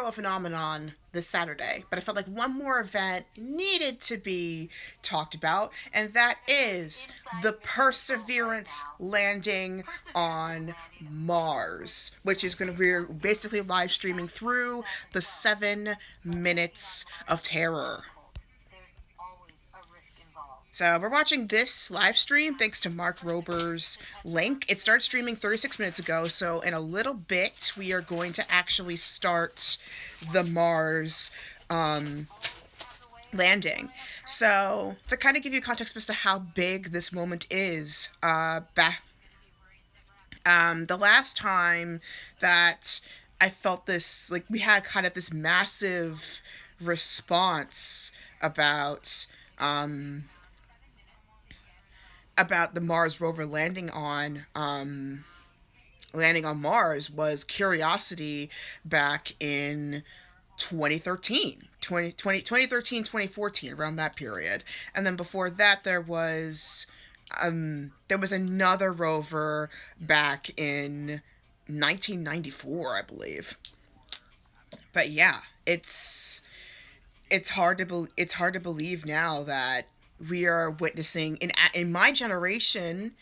viral phenomenon this Saturday, but I felt like one more event needed to be talked about, and that is the Perseverance landing on Mars, which is going to be basically live streaming through the 7 minutes of terror. So we're watching this live stream thanks to Mark Rober's link. It started streaming 36 minutes ago, so in a little bit we are going to actually start the Mars landing. So to kind of give you context as to how big this moment is, the last time that I felt this, like we had kind of this massive response about the Mars rover landing on Mars was Curiosity back in 2013, 2013, 2014, around that period. And then before that, there was another rover back in 1994, I believe. But yeah, it's hard to believe now that we are witnessing in my generation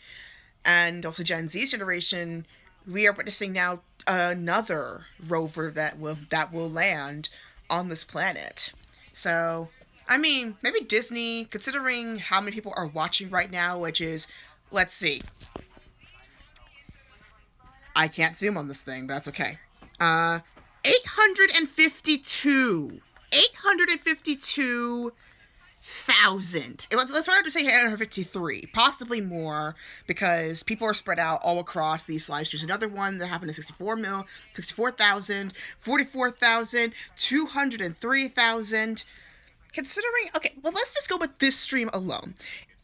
and also Gen Z's generation, we are witnessing now another rover that will land on this planet. So, I mean, maybe Disney, considering how many people are watching right now, which is, let's see, I can't zoom on this thing, but that's okay. 852. 852,000. Let's try to say 853, possibly more, because people are spread out all across these live streams. Another one that happened in 64,000, 44,000, 203,000. Considering, okay, well, let's just go with this stream alone.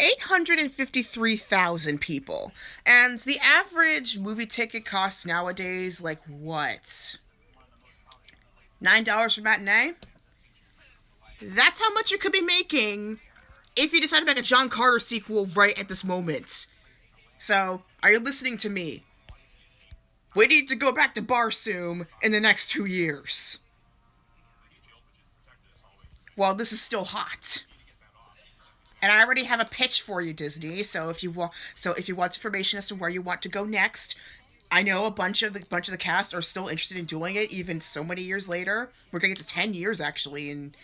853,000 people. And the average movie ticket costs nowadays, like, what? $9 for matinee? That's how much you could be making if you decide to make a John Carter sequel right at this moment. So, are you listening to me? We need to go back to Barsoom in the next 2 years. While this is still hot. And I already have a pitch for you, Disney. So if you want information as to where you want to go next, I know a bunch of the cast are still interested in doing it, even so many years later. We're gonna get to 10 years actually in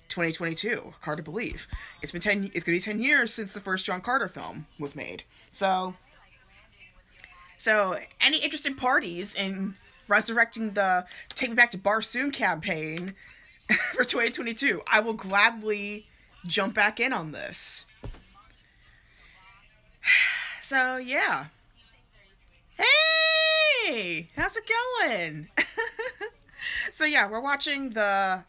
2022. Hard to believe. It's gonna be 10 years since the first John Carter film was made. So any interested parties in resurrecting the Take Me Back to Barsoom campaign for 2022, I will gladly jump back in on this. So yeah. Hey, how's it going? So yeah, we're watching the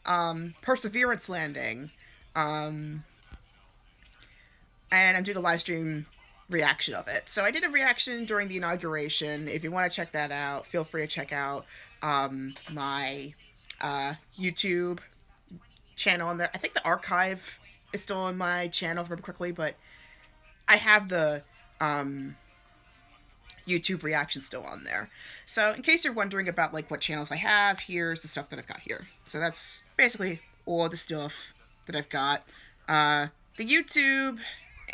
Perseverance landing, and I'm doing a live stream reaction of it. So I did a reaction during the inauguration. If you want to check that out, feel free to check out my YouTube channel on there. I think the archive is still on my channel, if I remember correctly, but I have the YouTube reaction still on there. So in case you're wondering about like what channels I have, here's the stuff that I've got here. So that's basically all the stuff that I've got. The YouTube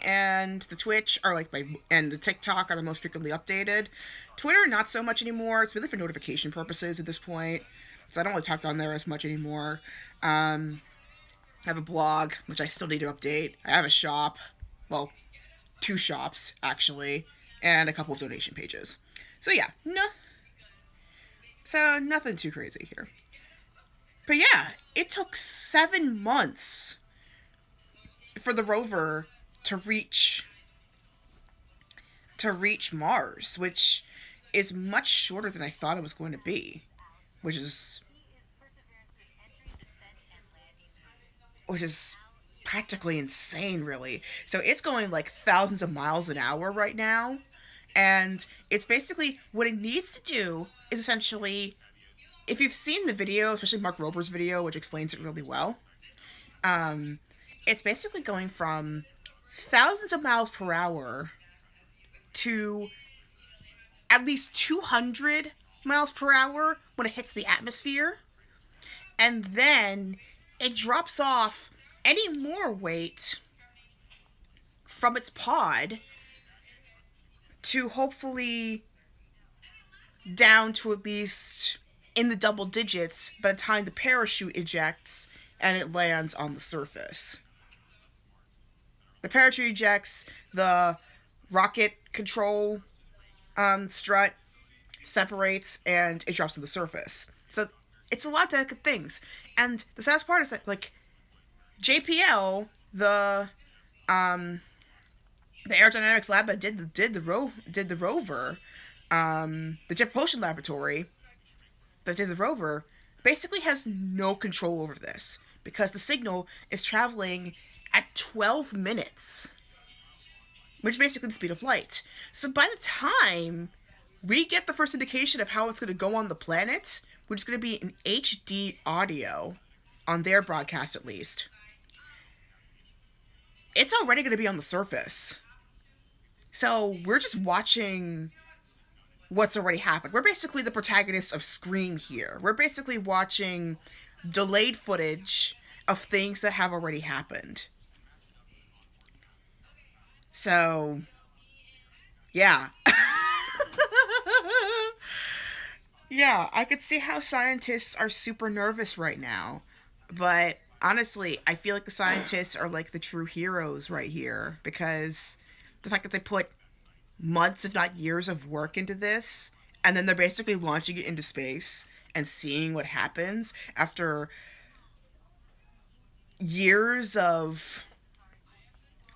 and the Twitch are like and the TikTok are the most frequently updated. Twitter, not so much anymore. It's really for notification purposes at this point. So I don't really talk on there as much anymore. I have a blog, which I still need to update. I have a shop. Well, 2 shops, actually. And a couple of donation pages. So yeah, so nothing too crazy here. But yeah, it took 7 months for the rover to reach Mars, which is much shorter than I thought it was going to be, which is practically insane, really. So it's going like thousands of miles an hour right now. And it's basically what it needs to do is essentially, if you've seen the video, especially Mark Rober's video, which explains it really well, it's basically going from thousands of miles per hour to at least 200 miles per hour when it hits the atmosphere. and then it drops off any more weight from its pod to hopefully down to at least in the double digits by the time the parachute ejects and it lands on the surface. The parachute ejects, the rocket control strut separates, and it drops to the surface. So it's a lot of delicate things. And the saddest part is that, like, JPL, the aerodynamics lab that did the rover, the Jet Propulsion Laboratory that did the rover, basically has no control over this because the signal is traveling at 12 minutes, which is basically the speed of light. So by the time we get the first indication of how it's going to go on the planet, which is going to be in HD audio, on their broadcast at least, it's already going to be on the surface. So we're just watching what's already happened. We're basically the protagonists of Scream here. We're basically watching delayed footage of things that have already happened. So, yeah. Yeah, I could see how scientists are super nervous right now. But honestly, I feel like the scientists are like the true heroes right here because the fact that they put months, if not years, of work into this, and then they're basically launching it into space and seeing what happens after years of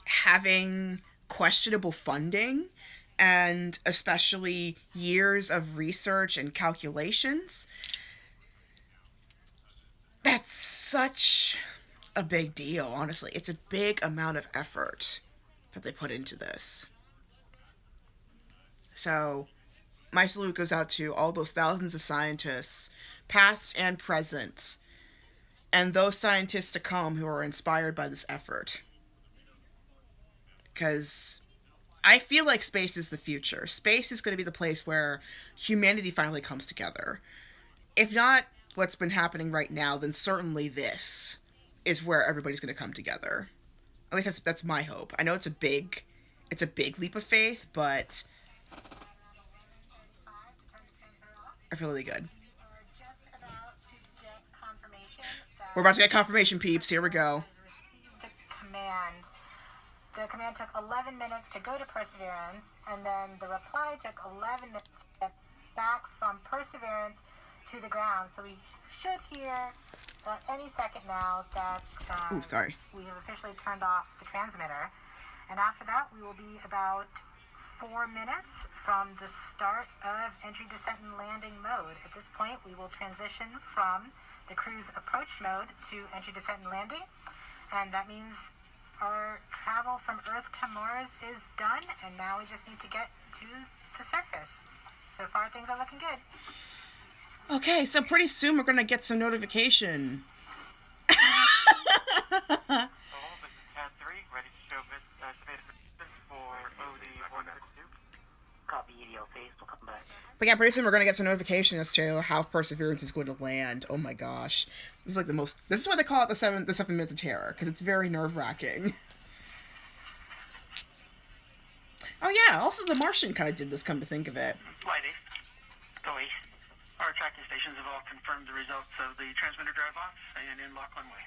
having questionable funding and especially years of research and calculations. That's such a big deal, honestly. It's a big amount of effort that they put into this. So, my salute goes out to all those thousands of scientists, past and present, and those scientists to come who are inspired by this effort. Because I feel like space is the future. Space is going to be the place where humanity finally comes together. If not what's been happening right now, then certainly this is where everybody's going to come together. At least that's my hope. I know it's a big leap of faith, but I feel really good. We're about to get confirmation, peeps. Here we go. The command took 11 minutes to go to Perseverance, and then the reply took 11 minutes to get back from Perseverance to the ground. So we should hear any second now that we have officially turned off the transmitter. And after that, we will be about 4 minutes from the start of entry, descent, and landing mode. At this point, we will transition from the cruise approach mode to entry, descent, and landing. And that means our travel from Earth to Mars is done, and now we just need to get to the surface. So far, things are looking good. Okay, so pretty soon we're going to get some notification. But yeah, pretty soon we're going to get some notification as to how Perseverance is going to land. Oh my gosh. This is like this is why they call it the seven minutes of terror, because it's very nerve-wracking. Oh yeah, also The Martian kind of did this, come to think of it. Flight 8, go east. Our tracking stations have all confirmed the results of the transmitter drive-off and in lock one way.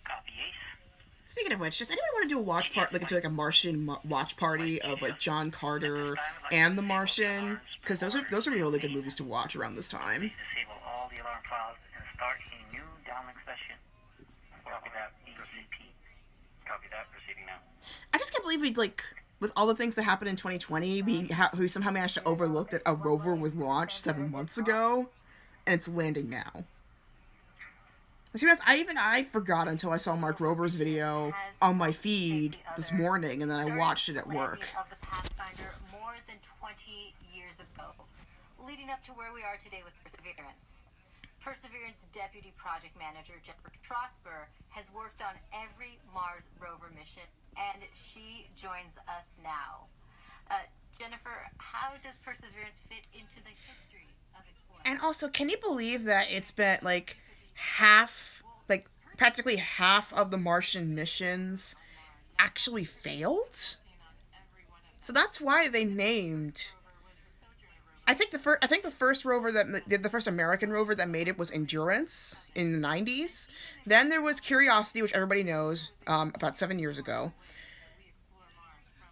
Copy, Ace. Speaking of which, does anybody want to do a watch party, like a Martian watch party of like John Carter and The Martian? Because those are really good movies to watch around this time. Disable all the alarm files and start a new downlink session. Copy that. ECP. Copy that. Proceeding now. I just can't believe with all the things that happened in 2020, we somehow managed to overlook that a rover was launched 7 months ago, and it's landing now. I forgot until I saw Mark Rober's video on my feed this morning, and then I watched it at work. Of the Pathfinder more than 20 years ago, leading up to where we are today with Perseverance. Perseverance Deputy Project Manager Jennifer Trosper has worked on every Mars rover mission, and she joins us now. Jennifer, how does Perseverance fit into the history of exploring? And also, can you believe that it's been half, like practically half of the Martian missions actually failed. So that's why they named. I think the first rover that did the first American rover that made it was Endurance in the 90s. Then there was Curiosity, which everybody knows, about 7 years ago.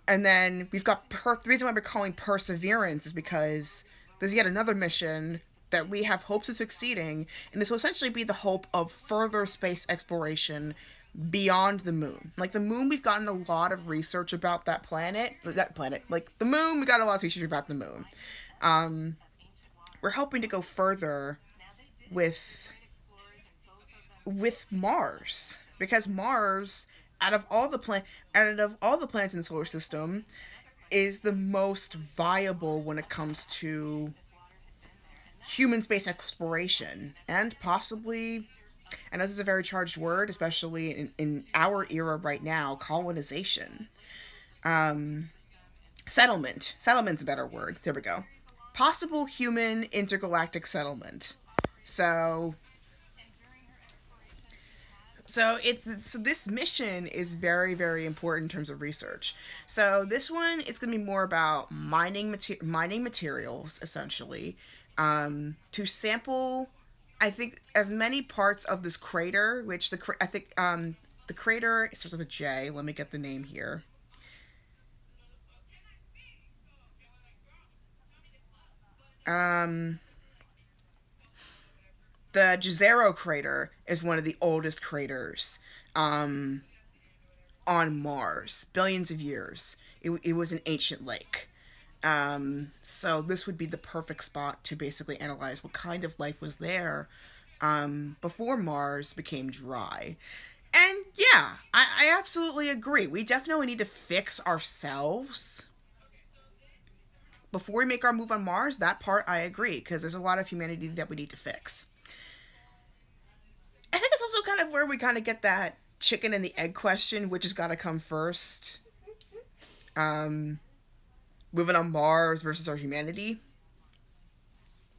And then we've got the reason why we're calling Perseverance is because there's yet another mission that we have hopes of succeeding, and this will essentially be the hope of further space exploration beyond the moon. Like the moon, we've gotten a lot of research about that planet. Like the moon, we got a lot of research about the moon. We're hoping to go further with Mars, because Mars, out of all the planets in the solar system, is the most viable when it comes to human space exploration, and possibly, I know this is a very charged word, especially in our era right now, colonization. Settlement's a better word. There we go. Possible human intergalactic settlement. So this mission is very, very important in terms of research. So this one, it's going to be more about mining materials, essentially, to sample, I think, as many parts of this crater, which the crater, it starts with a J. Let me get the name here. The Jezero crater is one of the oldest craters on Mars, billions of years. It was an ancient lake. So this would be the perfect spot to basically analyze what kind of life was there before Mars became dry. And yeah, I absolutely agree. We definitely need to fix ourselves before we make our move on Mars. That part I agree, because there's a lot of humanity that we need to fix. I think it's also kind of where we kind of get that chicken and the egg question, which has got to come first. Moving on Mars versus our humanity.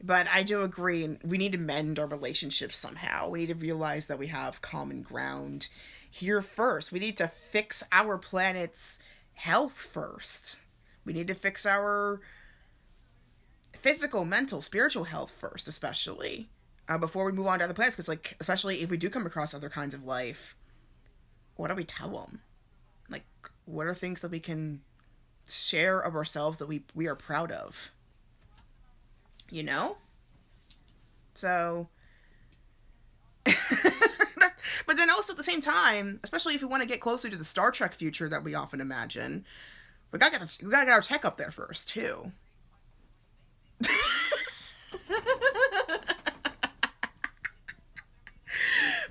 But I do agree, we need to mend our relationships somehow. We need to realize that we have common ground here first. We need to fix our planet's health first. We need to fix our physical, mental, spiritual health first, especially. Before we move on to other planets, because, like, especially if we do come across other kinds of life, what do we tell them? Like, what are things that we can share of ourselves that we are proud of? You know? So, but then also at the same time, especially if we want to get closer to the Star Trek future that we often imagine, we gotta get our tech up there first, too.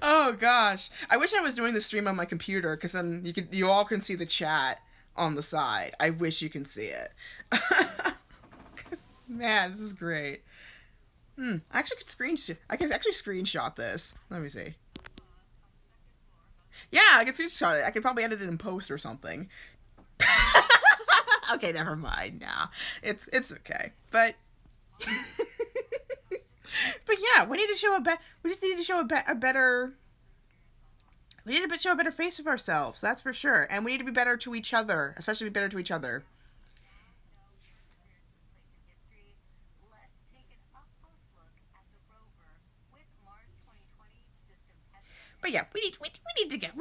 Oh gosh, I wish I was doing the stream on my computer, because then you all can see the chat on the side. I wish you can see it. Man, this is great. I actually I can actually screenshot this. Let me see. Yeah, I can screenshot it. I could probably edit it in post or something. Okay, never mind. Nah, it's okay. But but yeah, we need to show we just need to show a better. We need to show a better face of ourselves. That's for sure. And we need to be better to each other, especially be better to each other. But yeah, we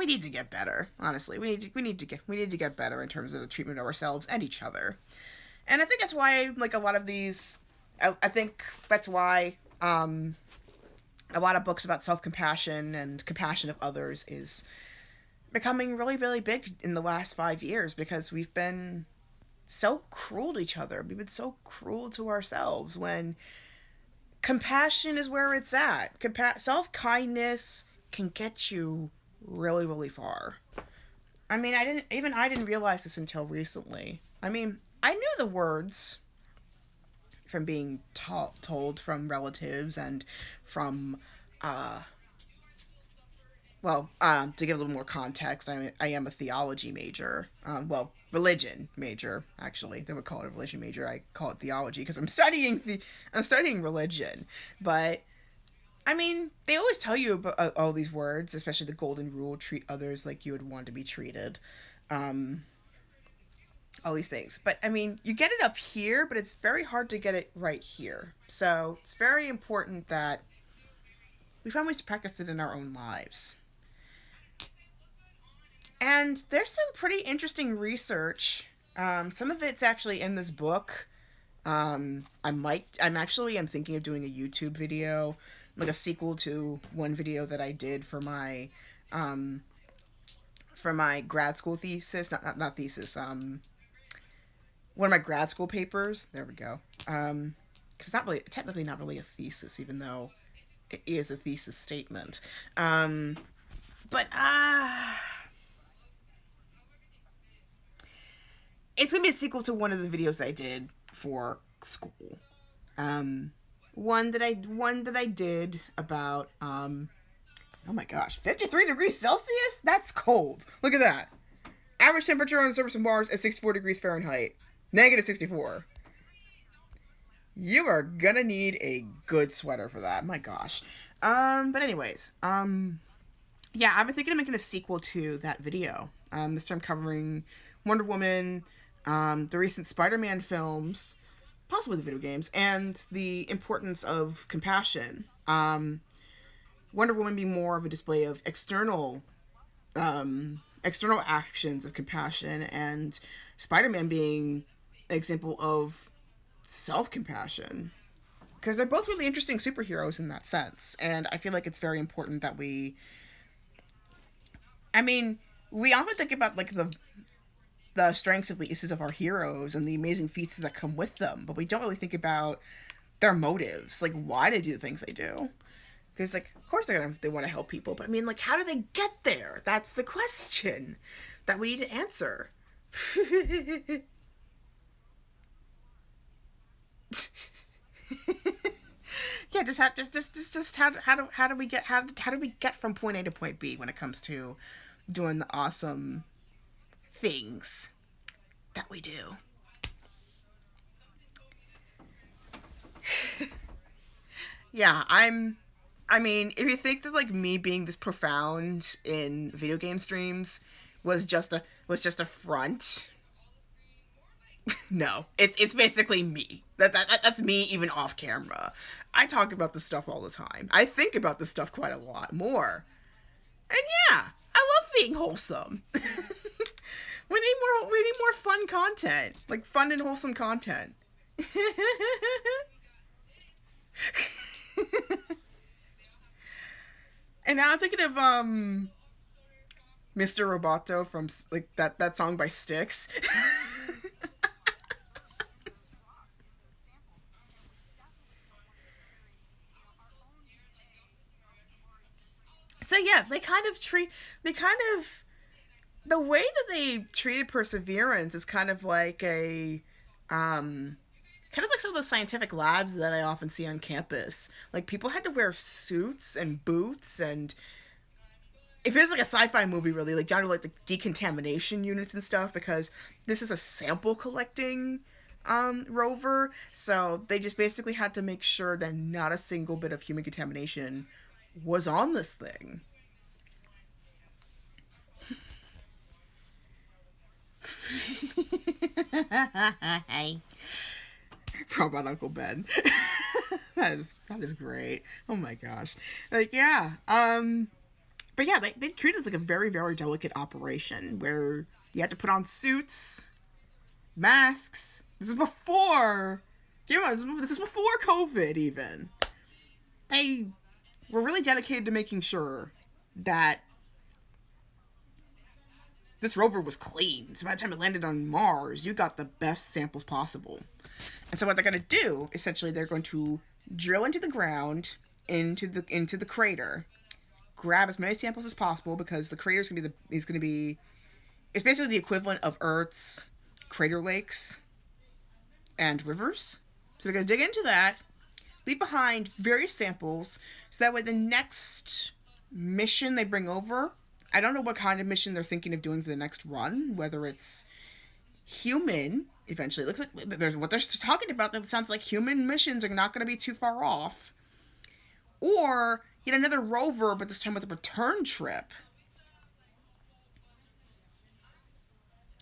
need to get better. Honestly, we need to get better in terms of the treatment of ourselves and each other. And I think that's why, like, a lot of these, I think that's why a lot of books about self-compassion and compassion of others is becoming really, really big in the last 5 years, because we've been so cruel to each other. We've been so cruel to ourselves, when compassion is where it's at. Self-kindness can get you really, really far. I mean, I didn't realize this until recently. I mean, I knew the words from being told from relatives and from, to give a little more context, I am a theology major. Religion major, actually. They would call it a religion major. I call it theology because I'm studying religion. But I mean, they always tell you about all these words, especially the golden rule: treat others like you would want to be treated. Um, all these things. But I mean, you get it up here, but it's very hard to get it right here. So it's very important that we find ways to practice it in our own lives. And there's some pretty interesting research. Some of it's actually in this book. I'm thinking of doing a YouTube video, like a sequel to one video that I did for my grad school thesis, not thesis, one of my grad school papers. There we go. Because not really, technically not really a thesis, even though it is a thesis statement. But it's gonna be a sequel to one of the videos that I did for school. One that I did about oh my gosh, 53 degrees Celsius? That's cold. Look at that. Average temperature on the surface of Mars is 64 degrees Fahrenheit. Negative 64. You are gonna need a good sweater for that. My gosh. But anyways, yeah, I've been thinking of making a sequel to that video. This time covering Wonder Woman, the recent Spider-Man films, possibly the video games, and the importance of compassion. Wonder Woman being more of a display of external actions of compassion, and Spider-Man being an example of self-compassion. Because they're both really interesting superheroes in that sense, and I feel like it's very important that we often think about like the strengths and weaknesses of our heroes and the amazing feats that come with them, but we don't really think about their motives, like why they do the things they do. Because like, of course they want to help people, but I mean, like, how do they get there? That's the question that we need to answer. Yeah, how do we get from point A to point B when it comes to doing the awesome things that we do? Yeah, I mean, if you think that like me being this profound in video game streams was just a front, no, it's basically me. That's me even off camera. I talk about this stuff all the time. I think about this stuff quite a lot more. And yeah, I love being wholesome. We need more fun content, like fun and wholesome content. And now I'm thinking of Mr. Roboto from like that song by Styx. So yeah, the way that they treated perseverance is kind of like kind of like some of those scientific labs that I often see on campus. Like, people had to wear suits and boots, and if it was like a sci-fi movie, really, like down to like the decontamination units and stuff, because this is a sample collecting rover, so they just basically had to make sure that not a single bit of human contamination was on this thing. Hey. Robot Uncle Ben. that is great. Oh my gosh. Like, yeah. But yeah, they treat it as like a very, very delicate operation where you had to put on suits, masks. This is before, this is before COVID even. They were really dedicated to making sure that this rover was clean. So by the time it landed on Mars, you got the best samples possible. And so what they're going to do, essentially, they're going to drill into the ground, into the crater, grab as many samples as possible, because the crater is going to be it's basically the equivalent of Earth's crater lakes and rivers. So they're going to dig into that, leave behind various samples, so that way the next mission they bring over, I don't know what kind of mission they're thinking of doing for the next run, whether it's human. Eventually, it looks like there's what they're talking about. That sounds like human missions are not going to be too far off, or yet another rover, but this time with a return trip.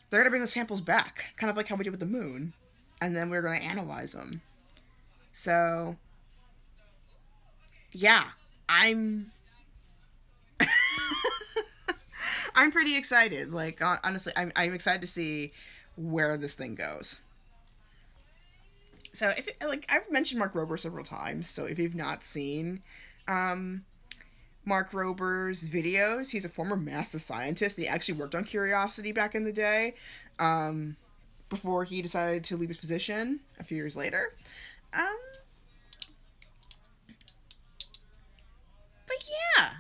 They're going to bring the samples back, kind of like how we did with the moon, and then we're going to analyze them. So, yeah, I'm I'm pretty excited. Like, honestly, I'm excited to see where this thing goes. So, if like I've mentioned Mark Rober several times, so if you've not seen Mark Rober's videos, he's a former NASA scientist. And he actually worked on Curiosity back in the day, before he decided to leave his position a few years later. Um, but yeah.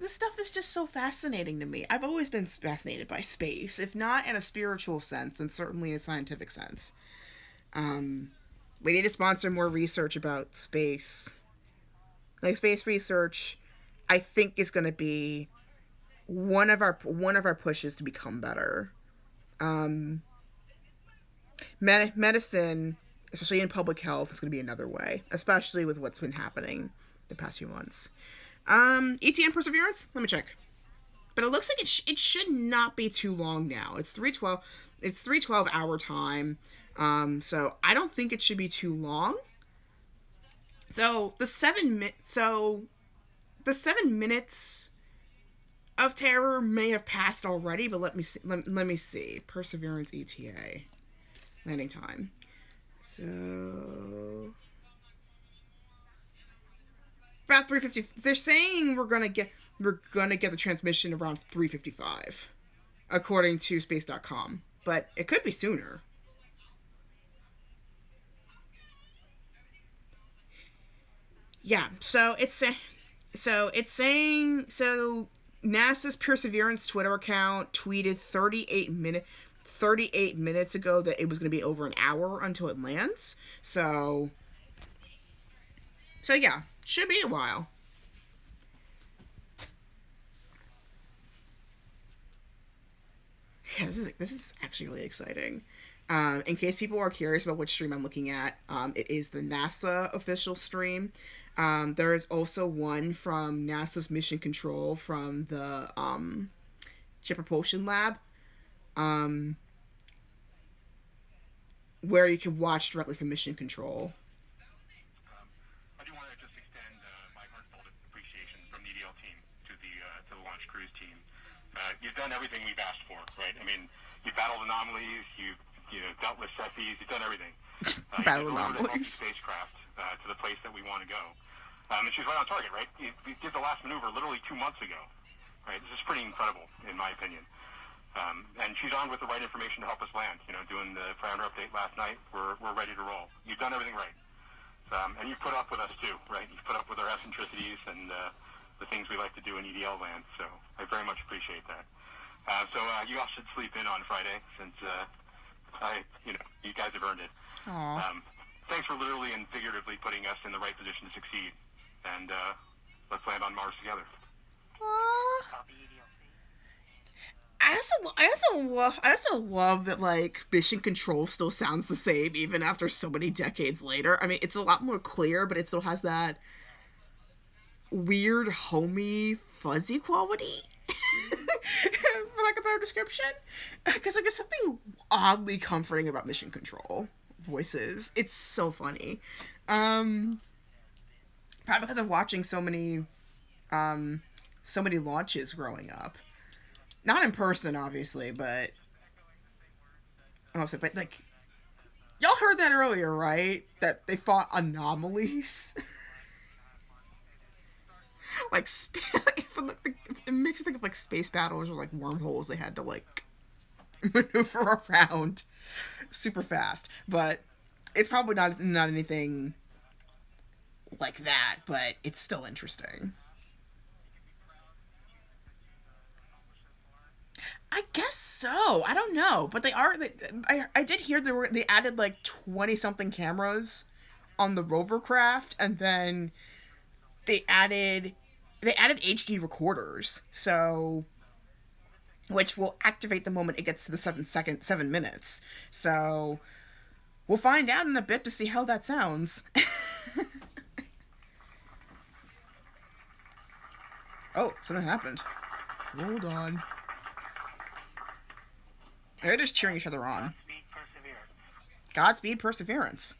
This stuff is just so fascinating to me. I've always been fascinated by space, if not in a spiritual sense, then certainly in a scientific sense. We need to sponsor more research about space. Like space research, I think is going to be one of our pushes to become better. Medicine, especially in public health, is going to be another way, especially with what's been happening the past few months. ETN Perseverance? Let me check. But it looks like it should not be too long now. It's 3:12. It's 3:12 our time. So I don't think it should be too long. So the 7 minutes of terror may have passed already, but let me see. Let me see. Perseverance ETA landing time. So about 3:50. They're saying we're gonna get the transmission around 3:55, according to space.com. But it could be sooner. Yeah. So it's saying NASA's Perseverance Twitter account tweeted 38 minutes ago that it was going to be over an hour until it lands. So yeah, should be a while. Yeah, this is actually really exciting. In case people are curious about which stream I'm looking at, it is the NASA official stream. There is also one from NASA's Mission Control from the Jet Propulsion Lab, where you can watch directly from Mission Control. I do want to just extend my heartfelt appreciation from the EDL team to the launch crews team. You've done everything we've asked for, right? I mean, you've battled anomalies, you've dealt with Cephis, you've done everything. Battle you've delivered a healthy anomalies. spacecraft to the place that we want to go. And she's right on target, right? You did the last maneuver literally 2 months ago, right? This is pretty incredible, in my opinion. And she's on with the right information to help us land. Doing the parameter update last night, we're ready to roll. You've done everything right. And you've put up with us too, right? You've put up with our eccentricities and the things we like to do in EDL land. So I very much appreciate that. So you all should sleep in on Friday since you guys have earned it. Thanks for literally and figuratively putting us in the right position to succeed. And let's land on Mars together. I also love that like Mission Control still sounds the same even after so many decades later. I mean, it's a lot more clear, but it still has that weird, homey, fuzzy quality. For lack of a better description, because like there's something oddly comforting about Mission Control voices. It's so funny. Probably because of watching so many launches growing up. Not in person, obviously, but but like, y'all heard that earlier, right? That they fought anomalies. Like, it makes you think of like space battles or like wormholes they had to like maneuver around super fast. But it's probably not anything like that, but it's still interesting. I guess so. I don't know, but I did hear they added like 20 something cameras on the rover craft, and then they added HD recorders, so which will activate the moment it gets to the 7 minutes. So we'll find out in a bit to see how that sounds. Oh, something happened. Hold on. They're just cheering each other on. Godspeed, Perseverance. Godspeed, Perseverance.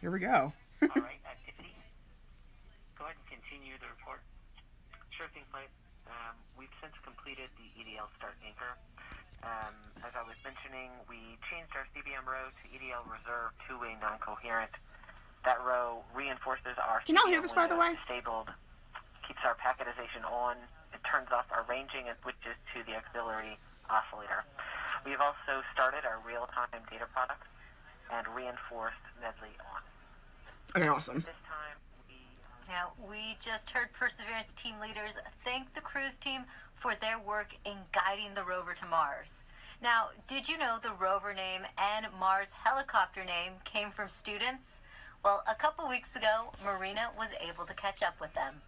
Here we go. All right, activity. Go ahead and continue the report. Sure thing, Mike. We've since completed the EDL start anchor. As I was mentioning, we changed our CBM row to EDL reserve two-way non-coherent. That row reinforces our Can y'all hear this, by the way? Disabled, keeps our packetization on. It turns off our ranging and switches to the auxiliary oscillator. We have also started our real-time data product and reinforced Medley on. Okay, awesome. This time, Now, we just heard Perseverance team leaders thank the cruise team for their work in guiding the rover to Mars. Now, did you know the rover name and Mars helicopter name came from students? Well, a couple weeks ago, Marina was able to catch up with them.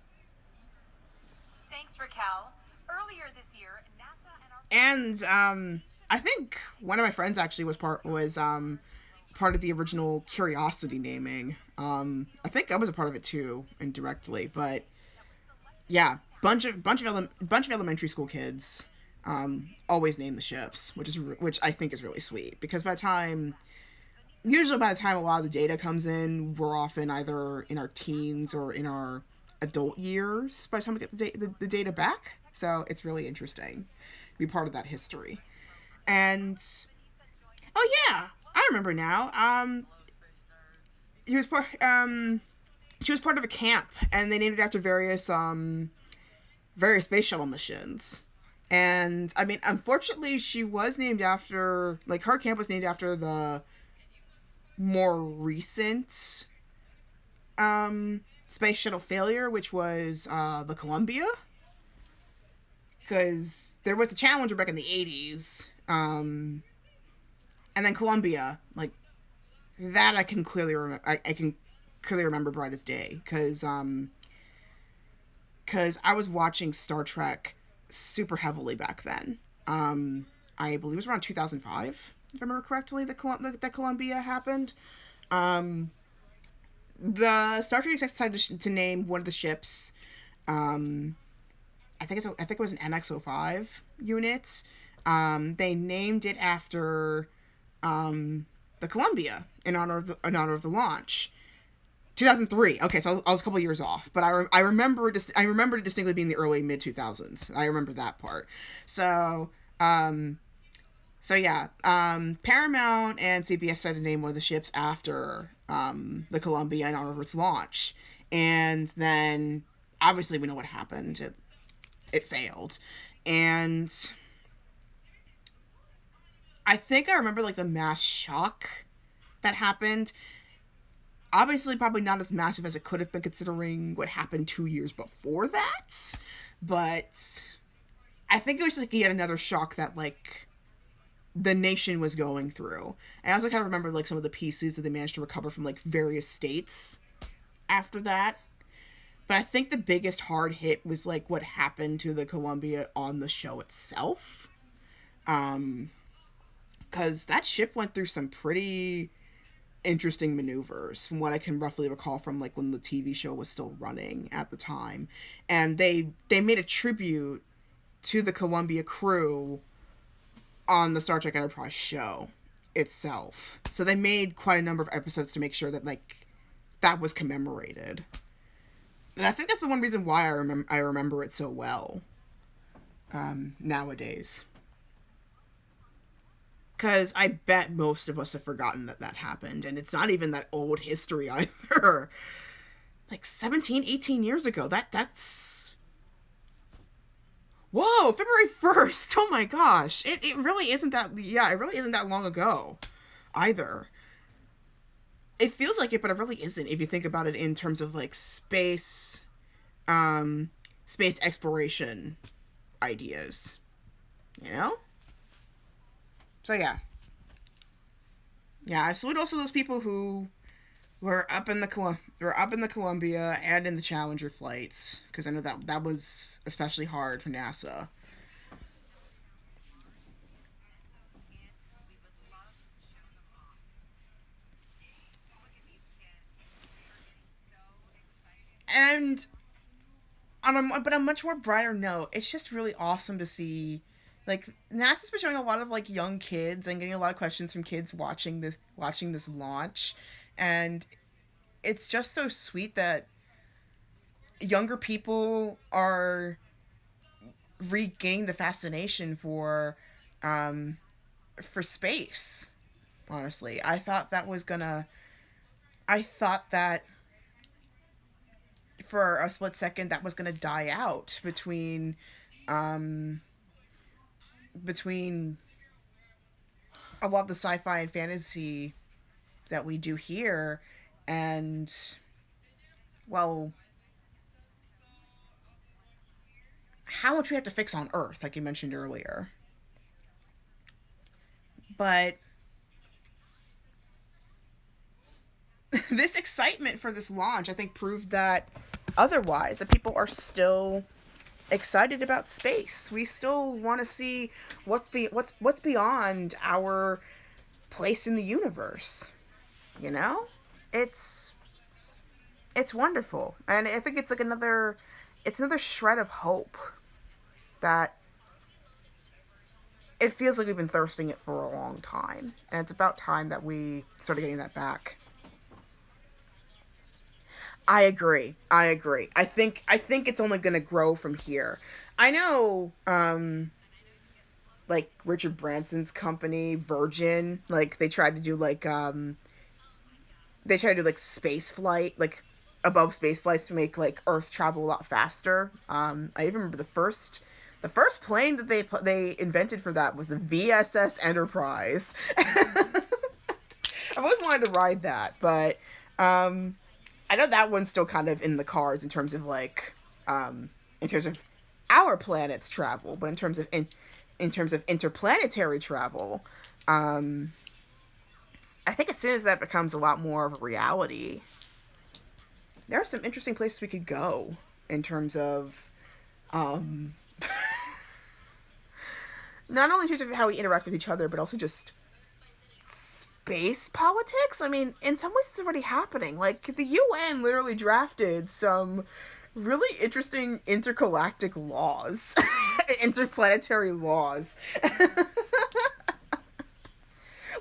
Thanks, Raquel. Earlier this year, NASA and our And I think one of my friends actually was part of the original Curiosity naming. I think I was a part of it too, indirectly. But yeah, bunch of elementary school kids always name the ships, which I think is really sweet, because usually by the time a lot of the data comes in, we're often either in our teens or in our adult years by the time we get the data back. So it's really interesting to be part of that history. And oh yeah, I remember now. He was part. She was part of a camp, and they named it after various space shuttle missions. And I mean, unfortunately, she was named after, like, her camp was named after the more recent space shuttle failure, which was the Columbia, because there was the Challenger back in the 80s, and then Columbia, like, that I can clearly remember. I can clearly remember bright as day, because I was watching Star Trek super heavily back then. I believe it was around 2005, if I remember correctly, that Columbia happened. The Star Trek execs decided to name one of the ships. I think it was an NX-05 unit. They named it after the Columbia in honor of the launch. 2003. Okay, so I was a couple years off, but I remember it distinctly being the early mid 2000s. I remember that part. So yeah, Paramount and CBS decided to name one of the ships after the Columbia in honor of its launch, and then obviously we know what happened. It failed, and I think I remember, like, the mass shock that happened. Obviously, probably not as massive as it could have been, considering what happened 2 years before that. But I think it was like yet another shock that, like, the nation was going through. And I also kind of remember, like, some of the pieces that they managed to recover from, like, various states after that. But I think the biggest hard hit was, like, what happened to the Columbia on the show itself. Because that ship went through some pretty interesting maneuvers, from what I can roughly recall from, like, when the TV show was still running at the time. And they made a tribute to the Columbia crew on the Star Trek Enterprise show itself. So they made quite a number of episodes to make sure that, like, that was commemorated. And I think that's the one reason why I remember it so well nowadays. Because I bet most of us have forgotten that happened. And it's not even that old history either. Like 17, 18 years ago. That's... Whoa, February 1st. Oh my gosh. It really isn't that... Yeah, it really isn't that long ago either. It feels like it, but it really isn't, if you think about it in terms of, like, space exploration ideas. You know? So yeah, I salute also those people who were up in the Columbia and in the Challenger flights, because I know that was especially hard for NASA. And but a much more brighter note, it's just really awesome to see, like, NASA's been showing a lot of like young kids and getting a lot of questions from kids watching this launch, and it's just so sweet that younger people are regaining the fascination for space. Honestly, I thought that for a split second that was gonna die out um between a lot of the sci-fi and fantasy that we do here, and, well, how much we have to fix on Earth, like you mentioned earlier. But this excitement for this launch, I think, proved that otherwise, that people are still excited about space. We still want to see what's beyond our place in the universe. You know, it's it's wonderful, and I think it's another shred of hope that it feels like we've been thirsting it for a long time, and it's about time that we started getting that back. I agree. I agree. I think it's only going to grow from here. I know like Richard Branson's company Virgin, like they tried to do like space flight, like above space flights to make like Earth travel a lot faster. I even remember the first plane that they invented for that was the VSS Enterprise. I've always wanted to ride that, but I know that one's still kind of in the cards in terms of like in terms of our planet's travel, but in terms of interplanetary travel, I think as soon as that becomes a lot more of a reality, there are some interesting places we could go in terms of um, not only in terms of how we interact with each other, but also just space politics. I mean, in some ways, it's already happening. Like, the UN literally drafted some really interesting intergalactic laws, interplanetary laws.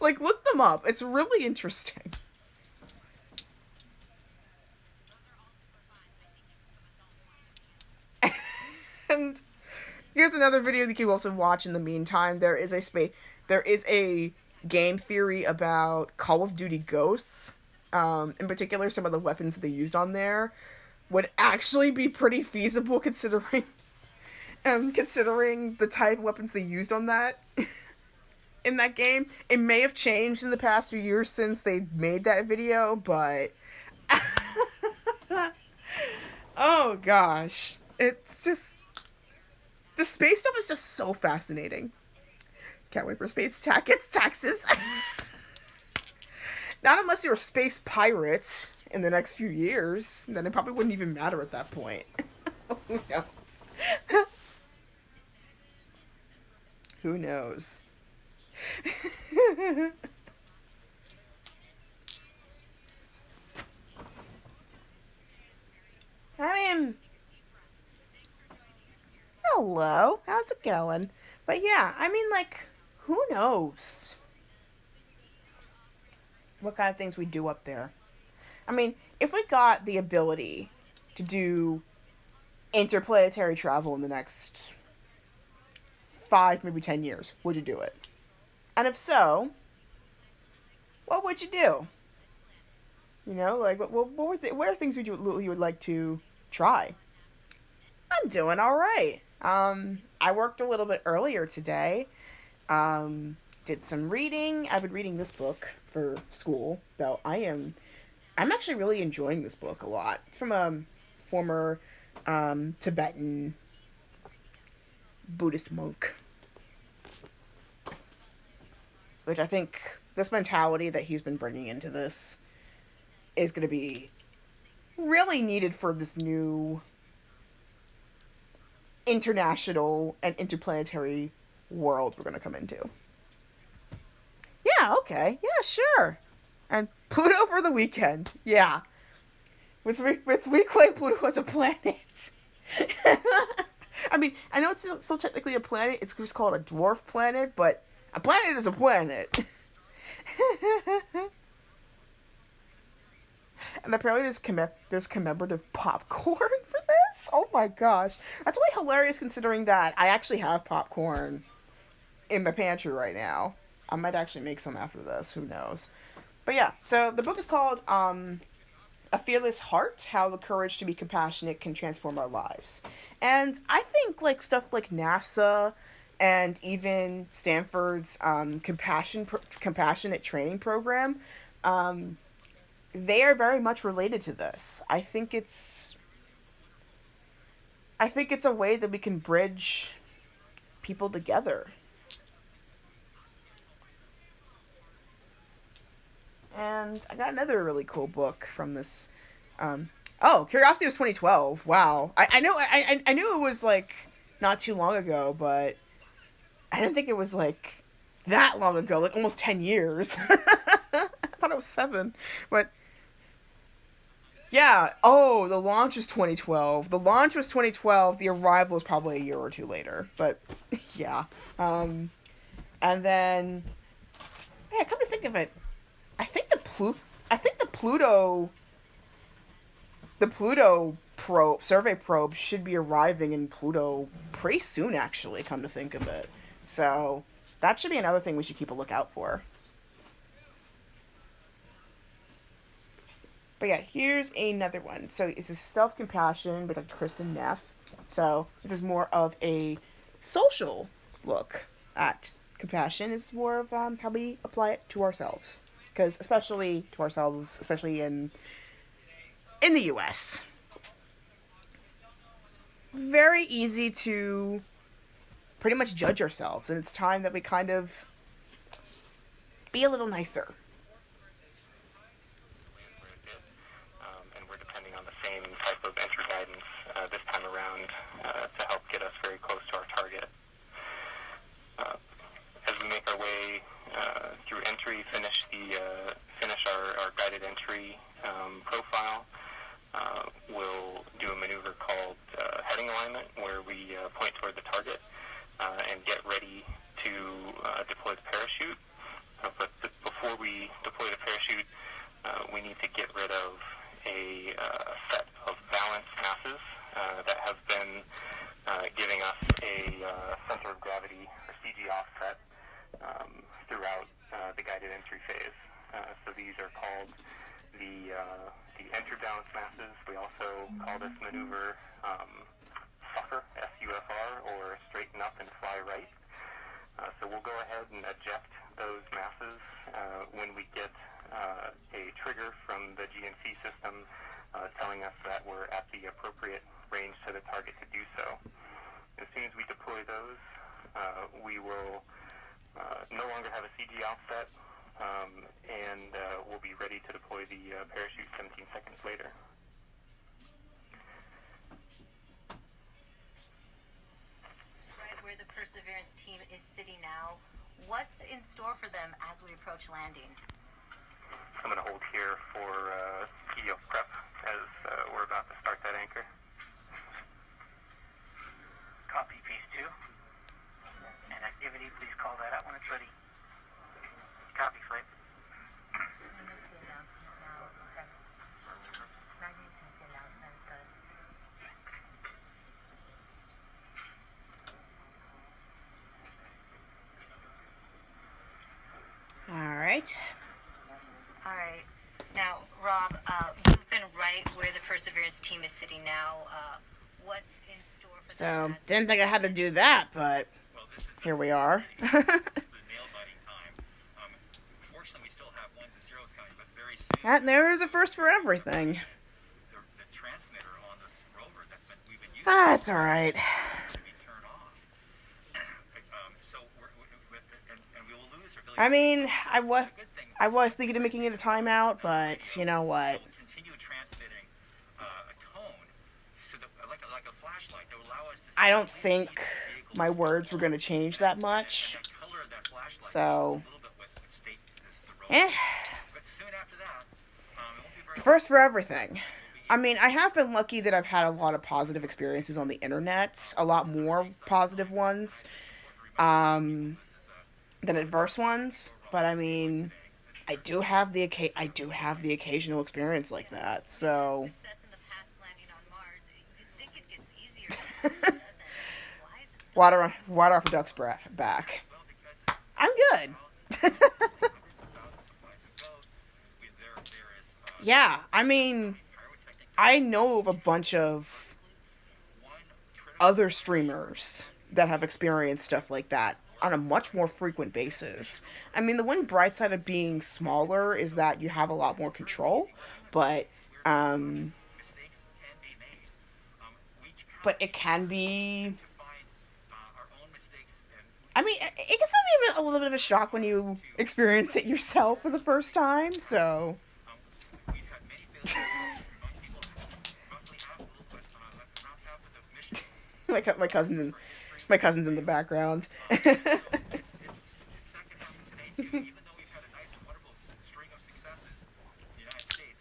Like, look them up. It's really interesting. And here's another video that you can also watch in the meantime. There is a game theory about Call of Duty Ghosts. In particular, some of the weapons they used on there would actually be pretty feasible considering the type of weapons they used on that in that game. It may have changed in the past few years since they made that video, but oh gosh, it's just the space stuff is just so fascinating. Can't wait for space taxes. Not unless you're space pirates in the next few years, then it probably wouldn't even matter at that point. Who knows? Who knows? I mean, hello, how's it going? But yeah, I mean, like, who knows what kind of things we do up there? I mean, if we got the ability to do interplanetary travel in the next 5, maybe 10 years, would you do it? And if so, what would you do? You know, like, what are things you would like to try? I'm doing all right. I worked a little bit earlier today. Did some reading. I've been reading this book for school, though I'm actually really enjoying this book a lot. It's from a former Tibetan Buddhist monk, which I think this mentality that he's been bringing into this is going to be really needed for this new international and interplanetary world we're going to come into. Yeah, okay. Yeah, sure. And Pluto for the weekend. Yeah. Let's reclaim Pluto as a planet. mean, I know it's still technically a planet. It's just called a dwarf planet, but a planet is a planet. And apparently there's commemorative popcorn for this. Oh my gosh, that's really hilarious considering that I actually have popcorn in my pantry right now. I might actually make some after this. Who knows? But yeah, so the book is called A Fearless Heart: How the Courage to be Compassionate Can Transform Our Lives. And I think like stuff like NASA and even Stanford's compassionate training program, they are very much related to this. I think it's a way that we can bridge people together. And I got another really cool book from this. Curiosity was 2012. Wow. I knew it was like not too long ago, but I didn't think it was like that long ago, like almost 10 years. I thought it was 7. But yeah, the launch was 2012. The launch was 2012. The arrival was probably a year or two later. But yeah. And then come to think of it, I think the Pluto survey probe should be arriving in Pluto pretty soon, actually, come to think of it. So that should be another thing we should keep a lookout for. But yeah, here's another one. So this is Self-Compassion by Dr. Kristen Neff. So this is more of a social look at compassion. It's more of how we apply it to ourselves. Because especially to ourselves, especially in the U.S., very easy to pretty much judge ourselves. And it's time that we kind of be a little nicer. And we're depending on the same type of entry guidance this time around to help get us very close to our target. As we make our way through entry, finish our guided entry profile, we'll do a maneuver called heading alignment, where we point toward the target and get ready to deploy the parachute. But before we deploy the parachute, we need to get rid of a set of balanced masses that have been giving us a center of gravity, or CG offset, throughout the guided entry phase. So these are called the entry balance masses. We also call this maneuver SUFR, S-U-F-R, or straighten up and fly right. So we'll go ahead and eject those masses when we get a trigger from the GNC system telling us that we're at the appropriate range to the target to do so. As soon as we deploy those, we will no longer have a CG offset, and we'll be ready to deploy the parachute 17 seconds later. Right where the Perseverance team is sitting now, what's in store for them as we approach landing? I'm going to hold here for PDO prep as we're about to start that anchor. Copy, piece 2. And activity, please call that out when it's ready. Copy, flight. All right. Now, Rob, you've been right where the Perseverance team is sitting now. What's in store for them? So, didn't think I had to do that, but here we are. And there is a first for everything. That's alright. I mean, I was thinking of making it a timeout, but you know what? I don't think my words were going to change that much. So, it's a first for everything. I mean, I have been lucky that I've had a lot of positive experiences on the internet, a lot more positive ones than adverse ones. But I mean, I do have the occasional experience like that. So Success in the past landing on Mars. You'd think it gets easier, but it doesn't. Why is it still water off a duck's back. I'm good. Yeah, I mean, I know of a bunch of other streamers that have experienced stuff like that on a much more frequent basis. I mean, the one bright side of being smaller is that you have a lot more control, but um but it can be, I mean, it can still be a little bit of a shock when you experience it yourself for the first time, so my cousin's in the background.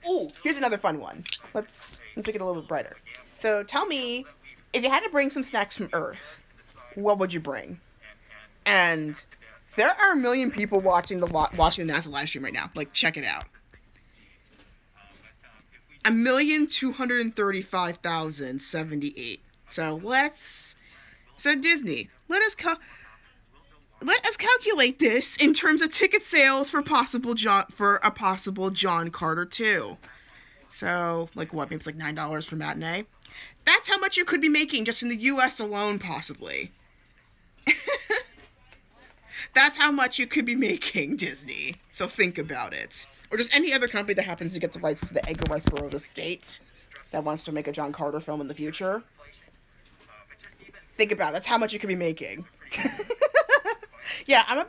Ooh, here's another fun one. Let's make it a little bit brighter. So tell me, if you had to bring some snacks from Earth, what would you bring? And there are a million people watching the NASA live stream right now. Like, check it out. 1,235,078. So Disney, let us calculate this in terms of ticket sales for a possible John Carter 2. So, like what? Maybe it's like $9 for matinee. That's how much you could be making just in the U.S. alone, possibly. That's how much you could be making, Disney. So think about it. Or just any other company that happens to get the rights to the Edgar Rice Burroughs estate that wants to make a John Carter film in the future. Think about it. That's how much you could be making. Yeah, I'm a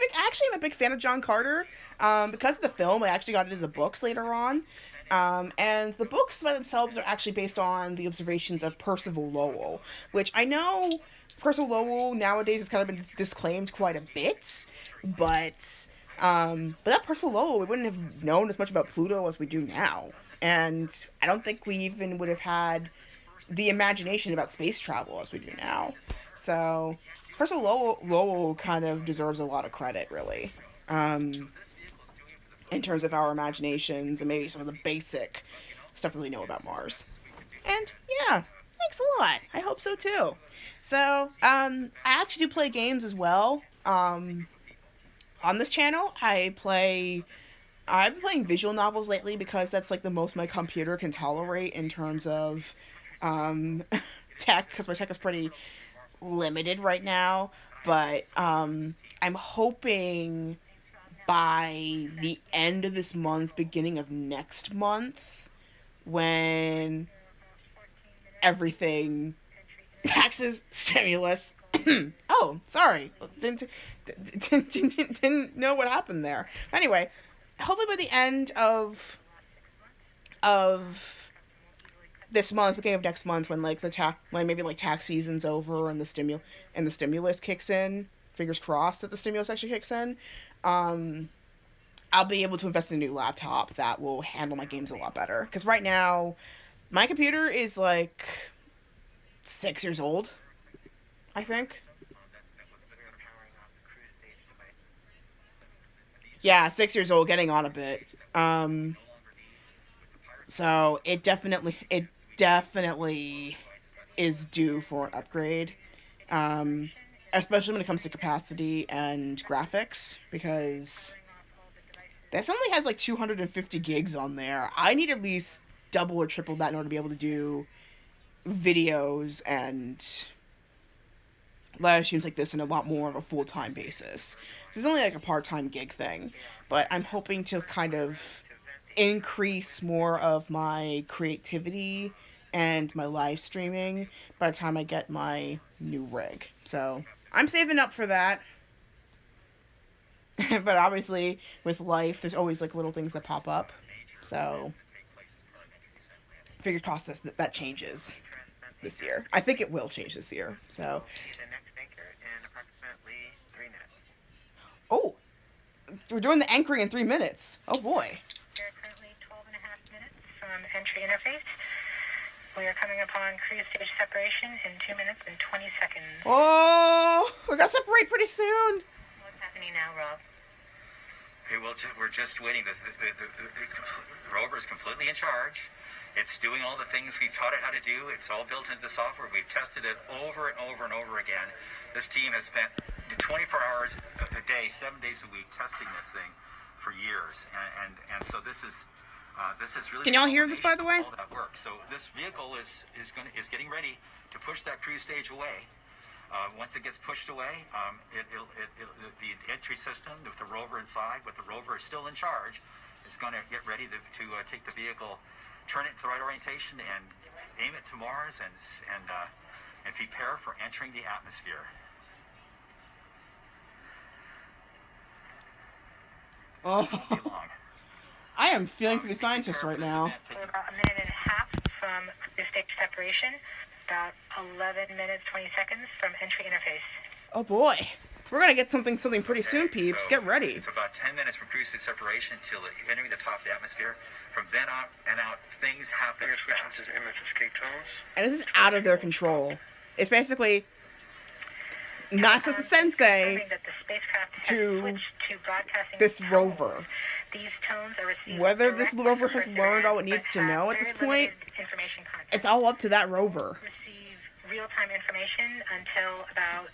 big fan of John Carter. Because of the film, I actually got into the books later on. And the books by themselves are actually based on the observations of Percival Lowell, which I know Percival Lowell nowadays has kind of been disclaimed quite a bit, but that Percival Lowell, we wouldn't have known as much about Pluto as we do now. And I don't think we even would have had the imagination about space travel as we do now. So Percival Lowell kind of deserves a lot of credit, really. In terms of our imaginations and maybe some of the basic stuff that we know about Mars. And yeah, thanks a lot. I hope so too. So, I actually do play games as well. On this channel, I've been playing visual novels lately because that's like the most my computer can tolerate in terms of tech, because my tech is pretty limited right now. But I'm hoping by the end of this month, beginning of next month, when everything, taxes, stimulus. Oh, sorry, didn't know what happened there. Anyway, hopefully by the end of this month, beginning of next month, when maybe tax season's over and the stimulus kicks in. Fingers crossed that the stimulus actually kicks in. I'll be able to invest in a new laptop that will handle my games a lot better. Because right now, my computer is like 6 years old, I think. Yeah, 6 years old, getting on a bit. So it definitely is due for an upgrade. Especially when it comes to capacity and graphics, because this only has like 250 gigs on there. I need at least double or triple that in order to be able to do videos and live streams like this in a lot more of a full-time basis. This is only like a part-time gig thing, but I'm hoping to kind of increase more of my creativity and my live streaming by the time I get my new rig. So I'm saving up for that. But obviously, with life, there's always like little things that pop up. So figured cost that changes this year. I think it will change this year. So. Oh, we're doing the anchoring in 3 minutes. Oh boy. There are currently 12 and a half minutes from entry interface. We are coming upon cruise stage separation in 2 minutes and 20 seconds. Oh, we're gonna separate pretty soon. What's happening now, Rob? Okay, well, we're just waiting. The rover is completely in charge. It's doing all the things we've taught it how to do. It's all built into the software. We've tested it over and over and over again. This team has spent 24 hours a day, 7 days a week, testing this thing for years. And so this is really. Can y'all hear this, by the way? All that work. So this vehicle is getting ready to push that cruise stage away. Once it gets pushed away, the entry system with the rover inside, with the rover still in charge, is going to get ready to take the vehicle, turn it to the right orientation, and aim it to Mars, and prepare for entering the atmosphere. Oh, It won't be long. I am feeling for the scientists right now. We're about a minute and a half from cruise stage separation. About 11 minutes, 20 seconds from entry interface. Oh boy, we're gonna get something pretty soon, peeps. So Get ready. It's about 10 minutes from cruise stage separation until entering the top of the atmosphere. From then on and out, things happen fast. And this is out of their control. It's basically NASA's sensei That the spacecraft has to switched to broadcasting this tones. rover. These tones are received Whether this directly rover from has learned all it Perseverance, needs to but know have at this very point, limited information content. it's all up to that rover. Receive real-time information until about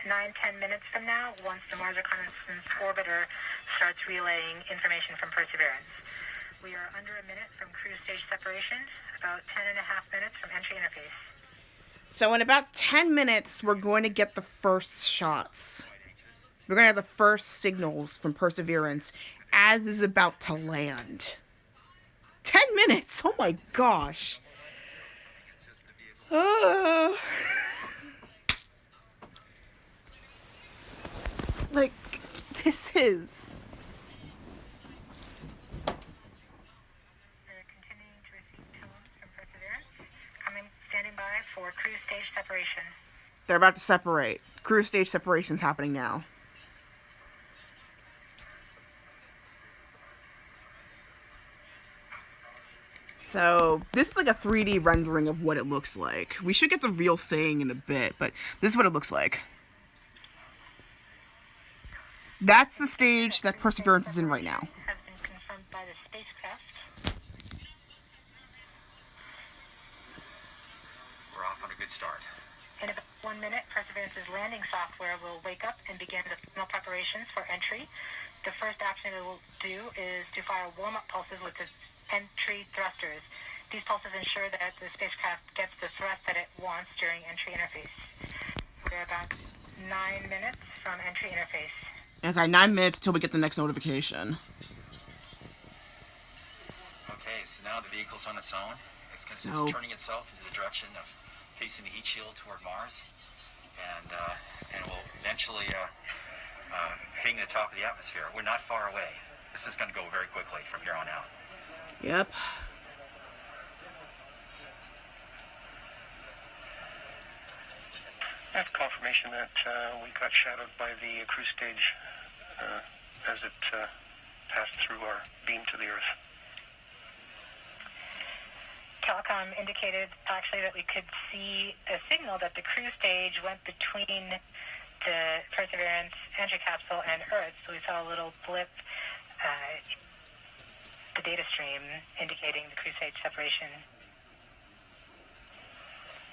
9-10 minutes from now, once the Mars Reconnaissance Orbiter starts relaying information from Perseverance. We are under a minute from cruise stage separation, about 10 and a half minutes from entry interface. So in about 10 minutes, we're going to get the first shots. We're going to have the first signals from Perseverance as is about to land. 10 minutes! Oh my gosh. Like, this is... We're continuing to receive tones from Perseverance. Standing by for cruise stage separation. They're about to separate. Cruise stage separation's happening now. So, this is like a 3D rendering of what it looks like. We should get the real thing in a bit, but this is what it looks like. That's the stage that Perseverance is in right now. Has been confirmed by the spacecraft. We're off on a good start. In about 1 minute, Perseverance's landing software will wake up and begin the final preparations for entry. The first action it will do is to fire warm-up pulses with its entry thrusters. These pulses ensure that the spacecraft gets the thrust that it wants during entry interface. We're about 9 minutes from entry interface. Okay, 9 minutes till we get the next notification. Okay, so now the vehicle's on its own. It's So- turning itself into the direction of facing the heat shield toward Mars, and will eventually hitting the top of the atmosphere. We're not far away. This is going to go very quickly from here on out. Yep. That's confirmation that we got shadowed by the cruise stage as it passed through our beam to the Earth. Telecom indicated actually that we could see a signal that the cruise stage went between the Perseverance entry capsule and Earth. So we saw a little blip, the data stream indicating the cruise stage separation.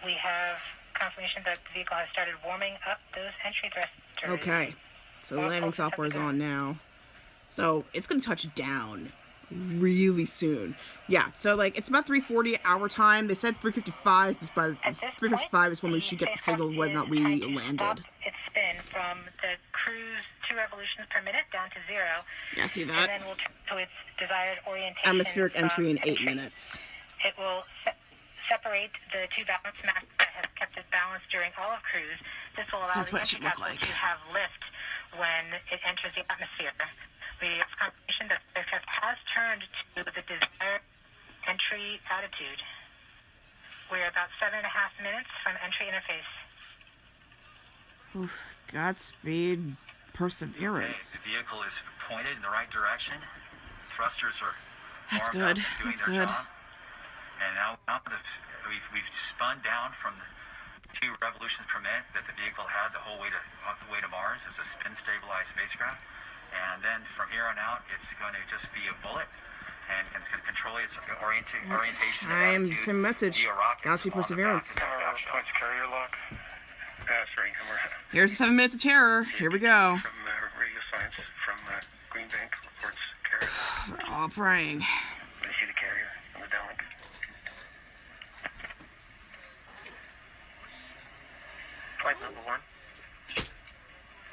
We have confirmation that the vehicle has started warming up those entry thrusters. Okay. So the landing software is on now. So it's going to touch down really soon. Yeah, so like it's about 3:40 our time. They said 3:55, but 3:55 is when we should get the signal whether or not we landed. Its spin from the cruise 2 revolutions per minute down to 0. Yeah, see And that? then we'll turn to its desired orientation. Atmospheric from entry in 8 minutes. It will separate the 2 balance masses that have kept it balanced during all of cruise. This will So allow that's the what it should entry look capsule like. to have lift when it enters the atmosphere. We have confirmation that the aircraft has turned to the desired entry attitude. We're about 7.5 minutes from entry interface. Oof, Godspeed, Perseverance. The vehicle is pointed in the right direction. Thrusters are That's warmed up, good. doing That's their good. job. and now we've spun down from 2 revolutions per minute that the vehicle had the whole way to Mars. It's a spin stabilized spacecraft, and then from here on out, it's going to just be a bullet. And it's going to control its orientation. I'm sending a message. via rockets Godspeed on the Perseverance. back of the Points shuttle. carrier lock. Sorry, Here's 7 minutes of terror. Here we go. from Radio Science from Green Bank reports carrier lock. We're all praying. I see the carrier on the downlink. Flight number 1.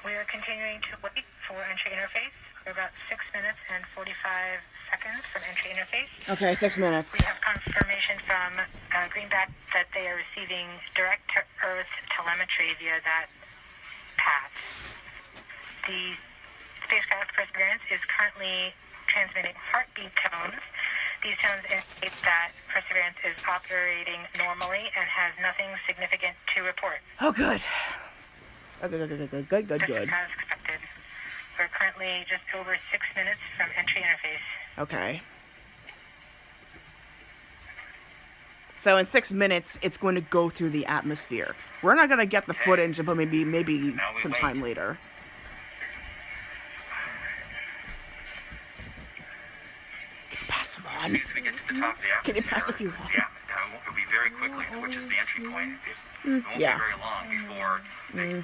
We are continuing to wait for entry interface. We're about 6 minutes and 45 seconds from entry interface. Okay, 6 minutes. We have confirmation from Greenback that they are receiving direct-to-Earth telemetry via that path. The spacecraft Perseverance is currently transmitting heartbeat tones. These tones indicate that Perseverance is operating normally and has nothing significant to report. Oh, good. Good. This is as expected. We're currently just over 6 minutes from entry interface. Okay. So in 6 minutes, it's going to go through the atmosphere. We're not going to get the footage until maybe some time later. Can you pass them on? As soon as we get to the top of the Can you atmosphere, pass a few on? Yeah, it'll be very quickly, which is the entry point. It won't yeah. be very long before the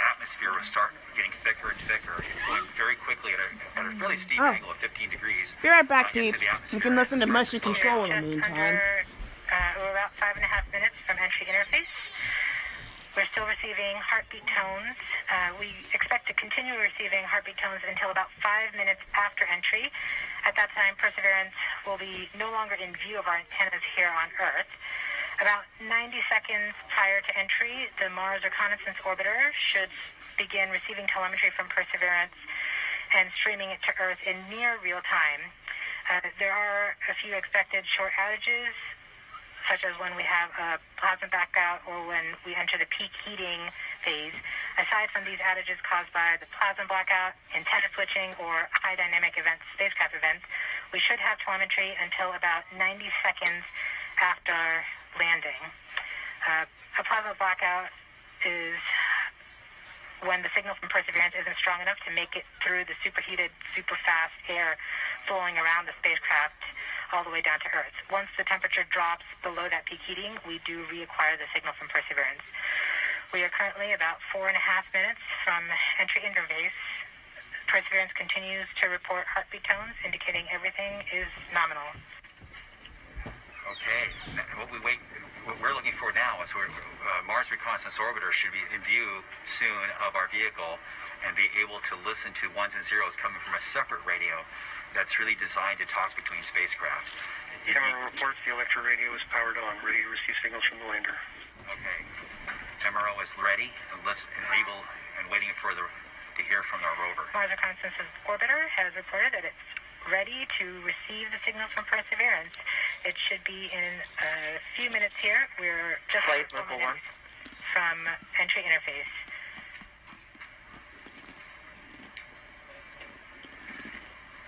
atmosphere will start getting thicker and thicker. It's going very quickly at a fairly steep angle of 15 degrees. Be right back, into the peeps. You atmosphere. can listen to Start Mushy slow Control in down. the meantime. We're about 5.5 minutes from entry interface. We're still receiving heartbeat tones. We expect to continue receiving heartbeat tones until about 5 minutes after entry. At that time, Perseverance will be no longer in view of our antennas here on Earth. About 90 seconds prior to entry, the Mars Reconnaissance Orbiter should begin receiving telemetry from Perseverance and streaming it to Earth in near real time. There are a few expected short outages, such as when we have a plasma blackout or when we enter the peak heating phase. Aside from these outages caused by the plasma blackout, antenna switching, or high dynamic events, spacecraft events, we should have telemetry until about 90 seconds after landing. A plasma blackout is when the signal from Perseverance isn't strong enough to make it through the superheated, super fast air flowing around the spacecraft all the way down to Earth. Once the temperature drops below that peak heating, we do reacquire the signal from Perseverance. We are currently about 4.5 minutes from entry interface. Perseverance continues to report heartbeat tones, indicating everything is nominal. Okay. What we're looking for now is Mars Reconnaissance Orbiter should be in view soon of our vehicle and be able to listen to ones and zeros coming from a separate radio that's really designed to talk between spacecraft. Camera reports the electro radio is powered on, ready to receive signals from the lander. Okay. MRO is ready and able and waiting to hear from our rover. Mars Reconnaissance Orbiter has reported that it's ready to receive the signal from Perseverance. It should be in a few minutes here. We're just Flight a number minutes from entry interface.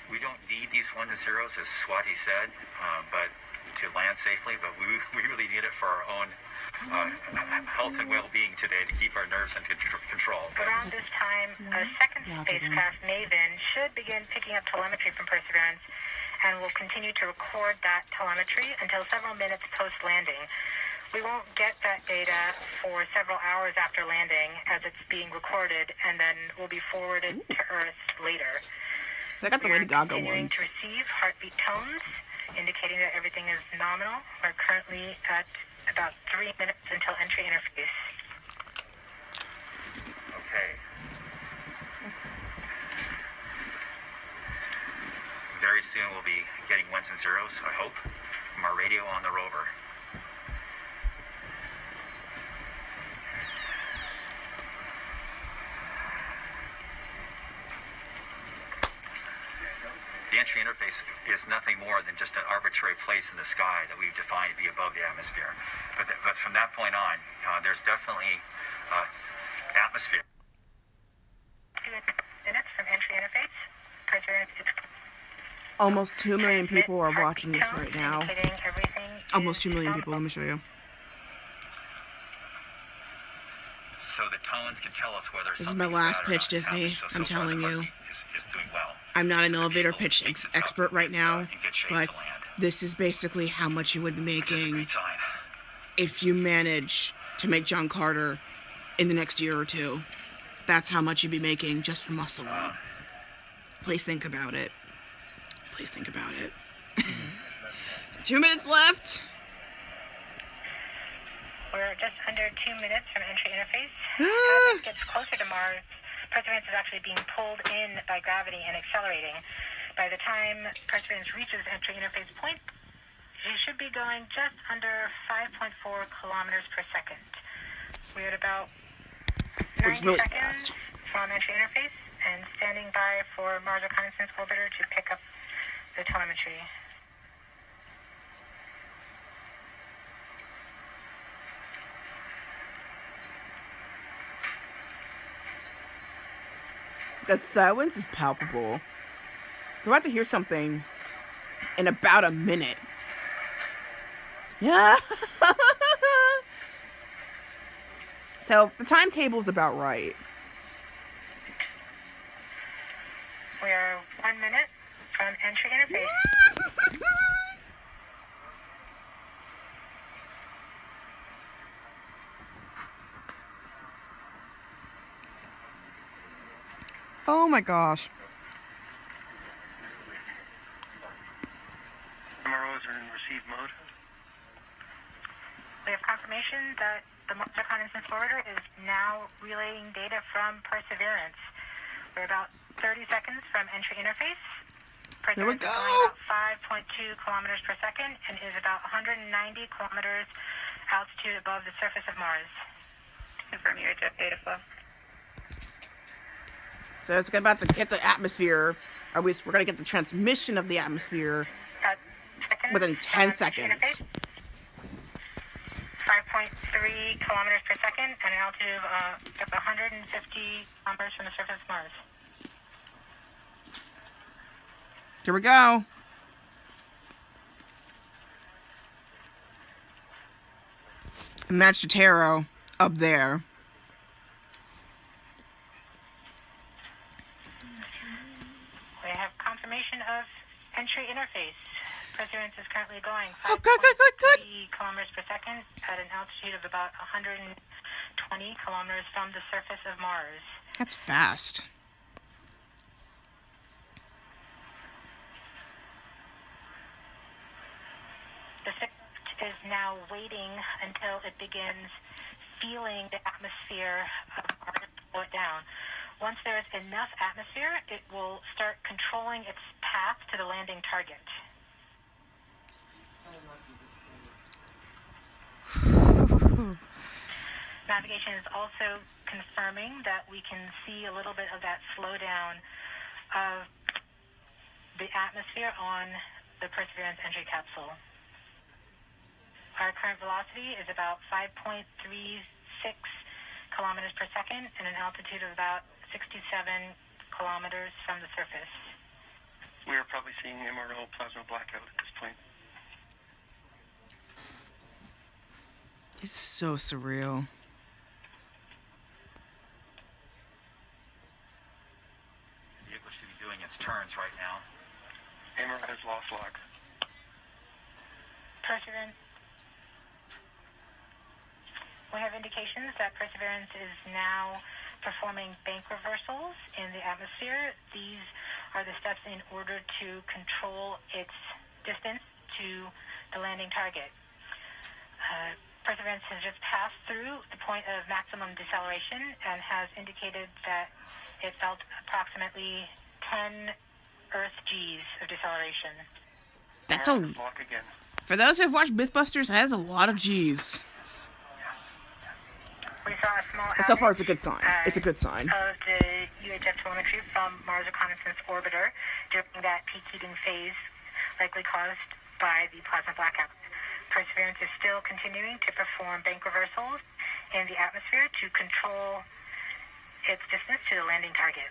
We don't need these ones and zeros, as Swati said, but to land safely, but we really need it for our own health and well-being today to keep our nerves under control. Around this time, a second spacecraft, Maven, should begin picking up telemetry from Perseverance and will continue to record that telemetry until several minutes post-landing. We won't get that data for several hours after landing as it's being recorded and then will be forwarded to Earth later. So I got the Lady Gaga Continuing ones. to receive heartbeat tones, indicating that everything is nominal. We're currently at about 3 minutes until entry interface. Okay. Very soon we'll be getting ones and zeros, I hope, from our radio on the rover. The entry interface is nothing more than just an arbitrary place in the sky that we've defined to be above the atmosphere. But from that point on, there's definitely atmosphere. 2 minutes from entry interface. Perseverance is Almost 2 million people are watching this right now. indicating everything Almost 2 million people. Let me show you. So the tones can tell us whether This is my last pitch, Disney. I'm telling you. Is doing well. I'm not an elevator pitch expert right now, in good shape but to land. this is basically how much you would be Which is a making great sign. if you manage to make John Carter in the next year or two. That's how much you'd be making just from us alone. Please think about it. Please think about it. 2 minutes left. We're just under 2 minutes from entry interface. As it gets closer to Mars, Perseverance is actually being pulled in by gravity and accelerating. By the time Perseverance reaches entry interface point, she should be going just under 5.4 kilometers per second. We're at about 90 really seconds fast. from entry interface and standing by for Mars Reconnaissance Orbiter to pick up the telemetry. The silence is palpable. We're about to hear something in about a minute. Yeah. So the timetable's about right. We're 1 minute from entry interface. Oh my gosh. MROs are in receive mode. We have confirmation that the Mars Reconnaissance Orbiter is now relaying data from Perseverance. We're about 30 seconds from entry interface. Here we Perseverance go. is going about 5.2 kilometers per second and is about 190 kilometers altitude above the surface of Mars. Confirm your jet data flow. So it's about to hit the atmosphere. We're going to get the transmission of the atmosphere within 10 seconds. 5.3 kilometers per second and an altitude of 150 kilometers from the surface of Mars. Here we go. Match the tarot up there. We have confirmation of entry interface. Perseverance is currently going Oh, good. 5.3 kilometers per second at an altitude of about 120 kilometers from the surface of Mars. That's fast. The spacecraft is now waiting until it begins feeling the atmosphere of Mars slow it down. Once there is enough atmosphere, it will start controlling its path to the landing target. Navigation is also confirming that we can see a little bit of that slowdown of the atmosphere on the Perseverance entry capsule. Our current velocity is about 5.36 kilometers per second and an altitude of about 67 kilometers from the surface. We are probably seeing MRO plasma blackout at this point. It's so surreal. The vehicle should be doing its turns right now. MRO has lost log. Perseverance. We have indications that Perseverance is now performing bank reversals in the atmosphere. These are the steps in order to control its distance to the landing target. Perseverance has just passed through the point of maximum deceleration and has indicated that it felt approximately 10 Earth Gs of deceleration. That's MRO has log again. For those who've watched Mythbusters, that is a lot of G's. We saw a small So far, outage, it's a good sign. It's a good sign. Of the UHF telemetry from Mars Reconnaissance Orbiter during that peak heating phase, likely caused by the plasma blackout. Perseverance is still continuing to perform bank reversals in the atmosphere to control its distance to the landing target.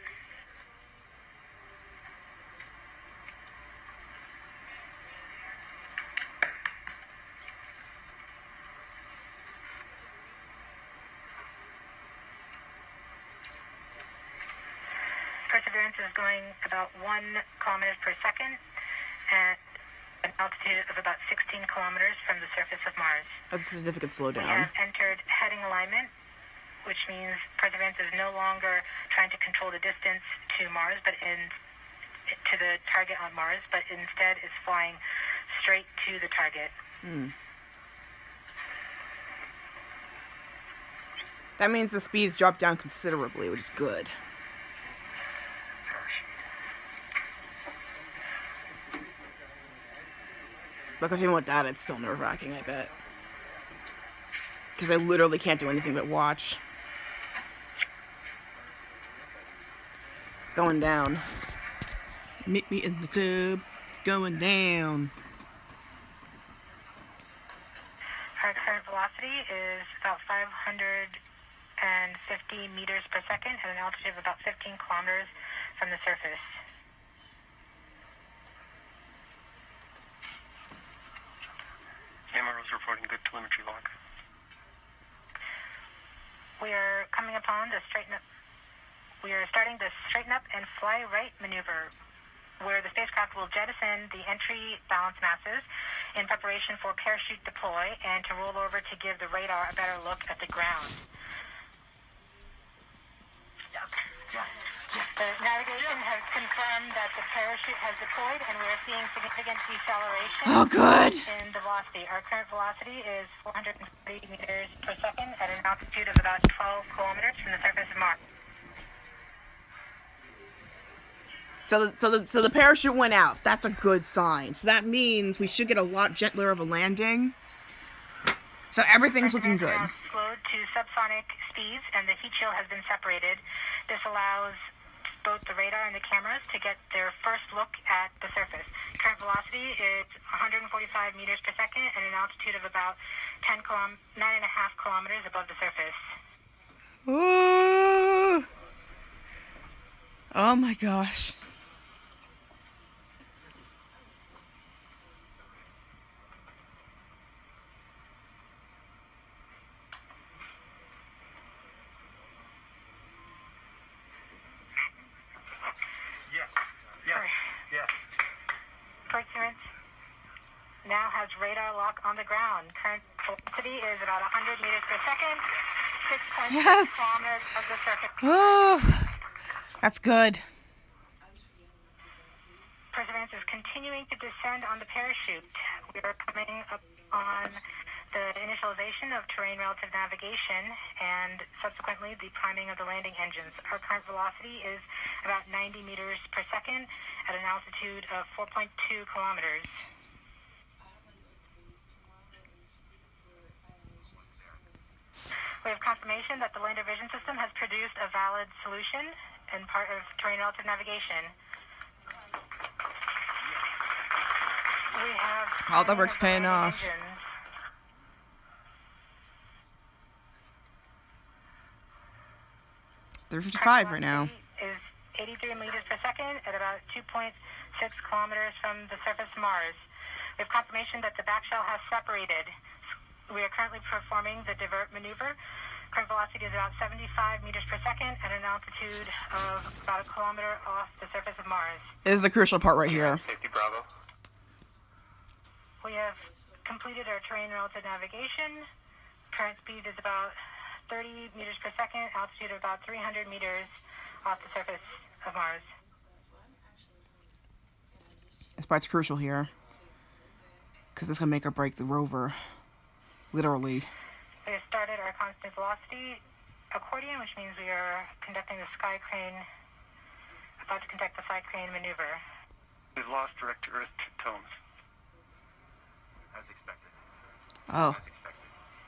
Perseverance is going about 1 kilometers per second at an altitude of about 16 kilometers from the surface of Mars. That's a significant We slowdown. have entered heading alignment, which means Perseverance is no longer trying to control the distance to Mars, to the target on Mars, but instead is flying straight to the target. That means the speeds drop down considerably, which is good. Because even with that, it's still nerve-wracking, I bet. Because I literally can't do anything but watch. It's going down. Meet me in the club. It's going down. Our current velocity is about 550 meters per second at an altitude of about 15 kilometers from the surface. MRO's reporting good telemetry log. We are coming upon the straighten up. We are starting the straighten up and fly right maneuver, where the spacecraft will jettison the entry balance masses in preparation for parachute deploy and to roll over to give the radar a better look at the ground. The navigation has confirmed that the parachute has deployed, and we are seeing significant deceleration Oh, good. in the velocity. Our current velocity is 440 meters per second at an altitude of about 12 kilometers from the surface of Mars. So the parachute went out. That's a good sign. So that means we should get a lot gentler of a landing. So everything's looking good. Now slowed to subsonic speeds, and the heat shield has been separated. This allows both the radar and the cameras to get their first look at the surface. Current velocity is 145 meters per second at an altitude of about 9.5 kilometers above the surface. Ooh. Oh my gosh. Yes. Perseverance now has radar lock on the ground. Current velocity is about 100 meters per second, 6.6 Yes. kilometers of the surface. Oh, that's good. Perseverance is continuing to descend on the parachute. We are coming up on the initialization of terrain relative navigation and subsequently the priming of the landing engines. Our current velocity is about 90 meters per second at an altitude of 4.2 kilometers. We have confirmation that the lander vision system has produced a valid solution and part of terrain relative navigation. We have All the work's paying landing off. engines. They're 55 right now. Is 83 meters per second at about 2.6 kilometers from the surface of Mars. We have confirmation that the back shell has separated. We are currently performing the divert maneuver. Current velocity is about 75 meters per second at an altitude of about 1 kilometer off the surface of Mars. This is the crucial part right here. Safety Bravo. We have completed our terrain relative navigation. Current speed is about 30 meters per second, altitude of about 300 meters off the surface of Mars. This part's crucial here. Because this can make or break the rover. Literally. We have started our constant velocity accordion, which means we are conducting the sky crane, about to conduct the sky crane maneuver. We've lost direct Earth tones. As expected. Oh. As expected.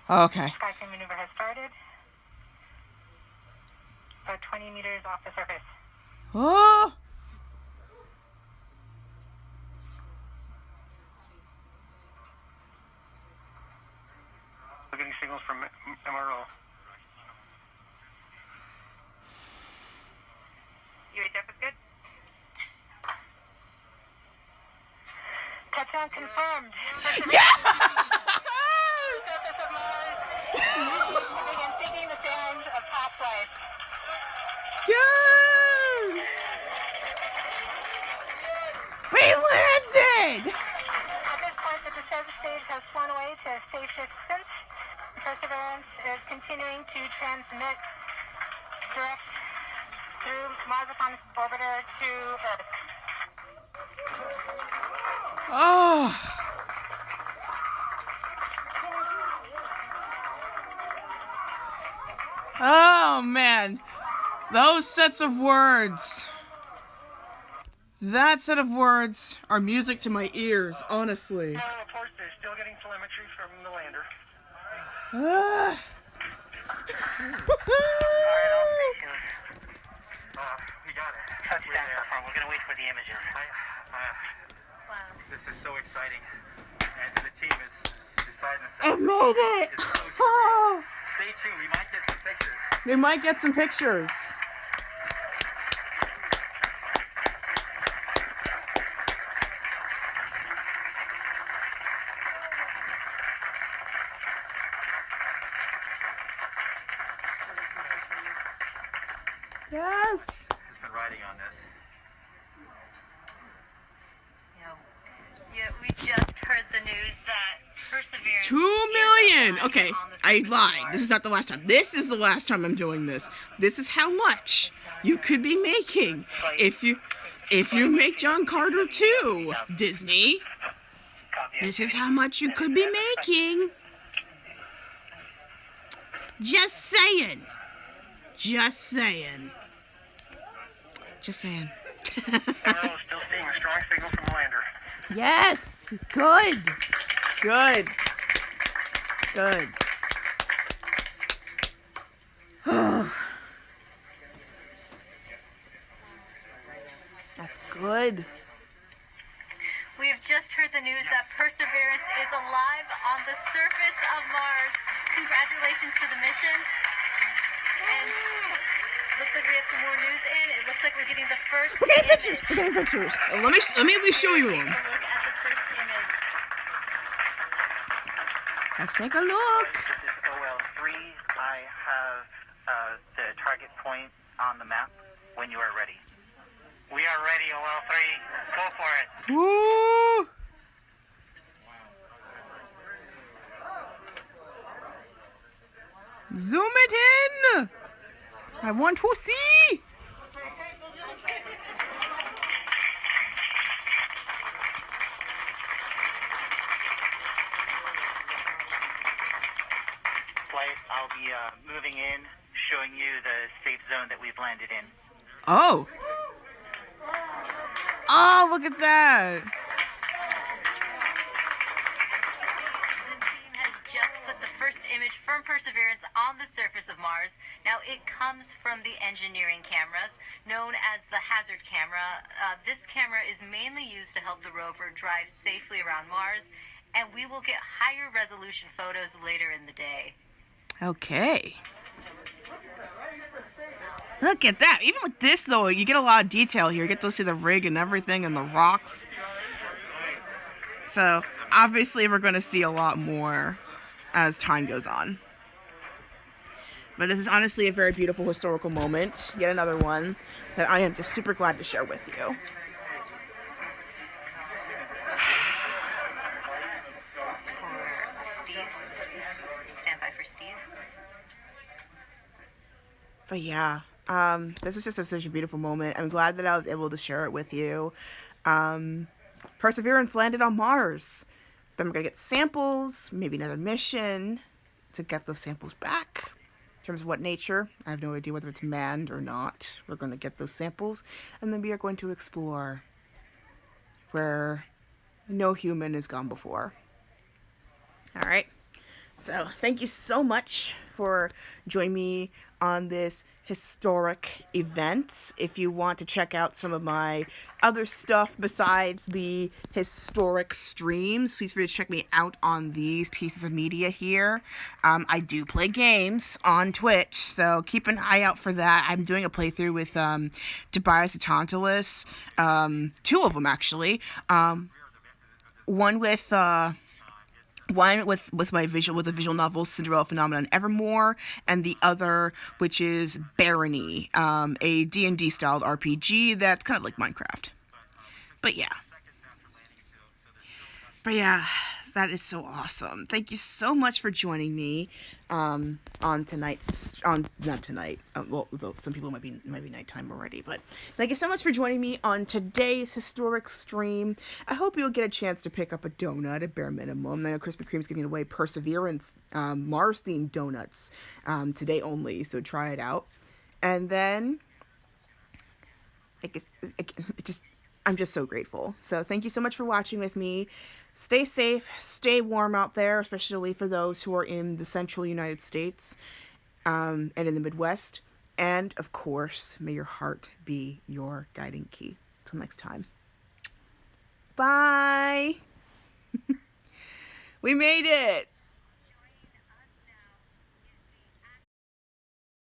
Okay. Sky crane maneuver has started. About 20 meters off the surface. Oh! We're getting signals from MRO. UHF is good. Touchdown confirmed. Yes! Surface of Mars. We begin seeking the sounds of past life. Yes! continuing to transmit direct through Mars upon its orbiter to Earth. Oh. Oh, man. Those sets of words. That set of words are music to my ears, honestly. No, of course, they're still getting telemetry from the lander. Ah. We got it. Touchdown so far. We're going to wait for the images. Wow. This is so exciting. And the team is deciding to I made it! It's so Oh. Stay tuned. We might get some pictures. We might get some pictures. Yes! Has been riding on this. Yeah, we just heard the news that Perseverance 2 million! Okay, I lied. This is not the last time. This is the last time I'm doing this. This is how much you could be making if you make John Carter 2, Disney. This is how much you could be making. Just saying. Just saying. Just saying. Still seeing a strong signal from the lander. Yes! Good! Good. Good. That's good. We have just heard the news that Perseverance is alive on the surface of Mars. Congratulations to the mission. And looks like we have some more news in. It looks like we're getting the first We're getting image. pictures. We're getting pictures. Let me at least show you them. Take a look at the first image. Let's take a look. This is OL3. I have the target point on the map when you are ready. We are ready, OL3. Go for it. Woo! Zoom it in. I want to see. Flight, I'll be moving in, showing you the safe zone that we've landed in. Oh. Oh, look at that. The team has just put the first image from Perseverance on the surface of Mars. Now, it comes from the engineering cameras, known as the hazard camera. This camera is mainly used to help the rover drive safely around Mars, and we will get higher resolution photos later in the day. Okay. Look at that. Even with this, though, you get a lot of detail here. You get to see the rig and everything and the rocks. So, obviously, we're going to see a lot more as time goes on. But this is honestly a very beautiful historical moment. Yet another one that I am just super glad to share with you. For Steve. Stand by for Steve. But yeah, this is just such a beautiful moment. I'm glad that I was able to share it with you. Perseverance landed on Mars. Then we're going to get samples, maybe another mission to get those samples back. In terms of what nature, I have no idea whether it's manned or not. We're going to get those samples, and then we are going to explore where no human has gone before. All right. So thank you so much for joining me on this historic event. If you want to check out some of my other stuff besides the historic streams, please feel free to check me out on these pieces of media here. I do play games on Twitch, so keep an eye out for that. I'm doing a playthrough with Tobias the Tantalus, 2 of them actually. One with the visual novel Cinderella Phenomenon Evermore, and the other which is Barony, a D&D styled RPG that's kind of like Minecraft. But yeah, that is so awesome. Thank you so much for joining me on tonight's, not tonight, well, though some people might be nighttime already, but thank you so much for joining me on today's historic stream. I hope you'll get a chance to pick up a donut at bare minimum. I know Krispy Kreme's giving away Perseverance Mars-themed donuts today only, so try it out. And then, I'm just so grateful. So thank you so much for watching with me. Stay safe, stay warm out there, especially for those who are in the central United States and in the Midwest. And, of course, may your heart be your guiding key. Till next time. Bye! We made it!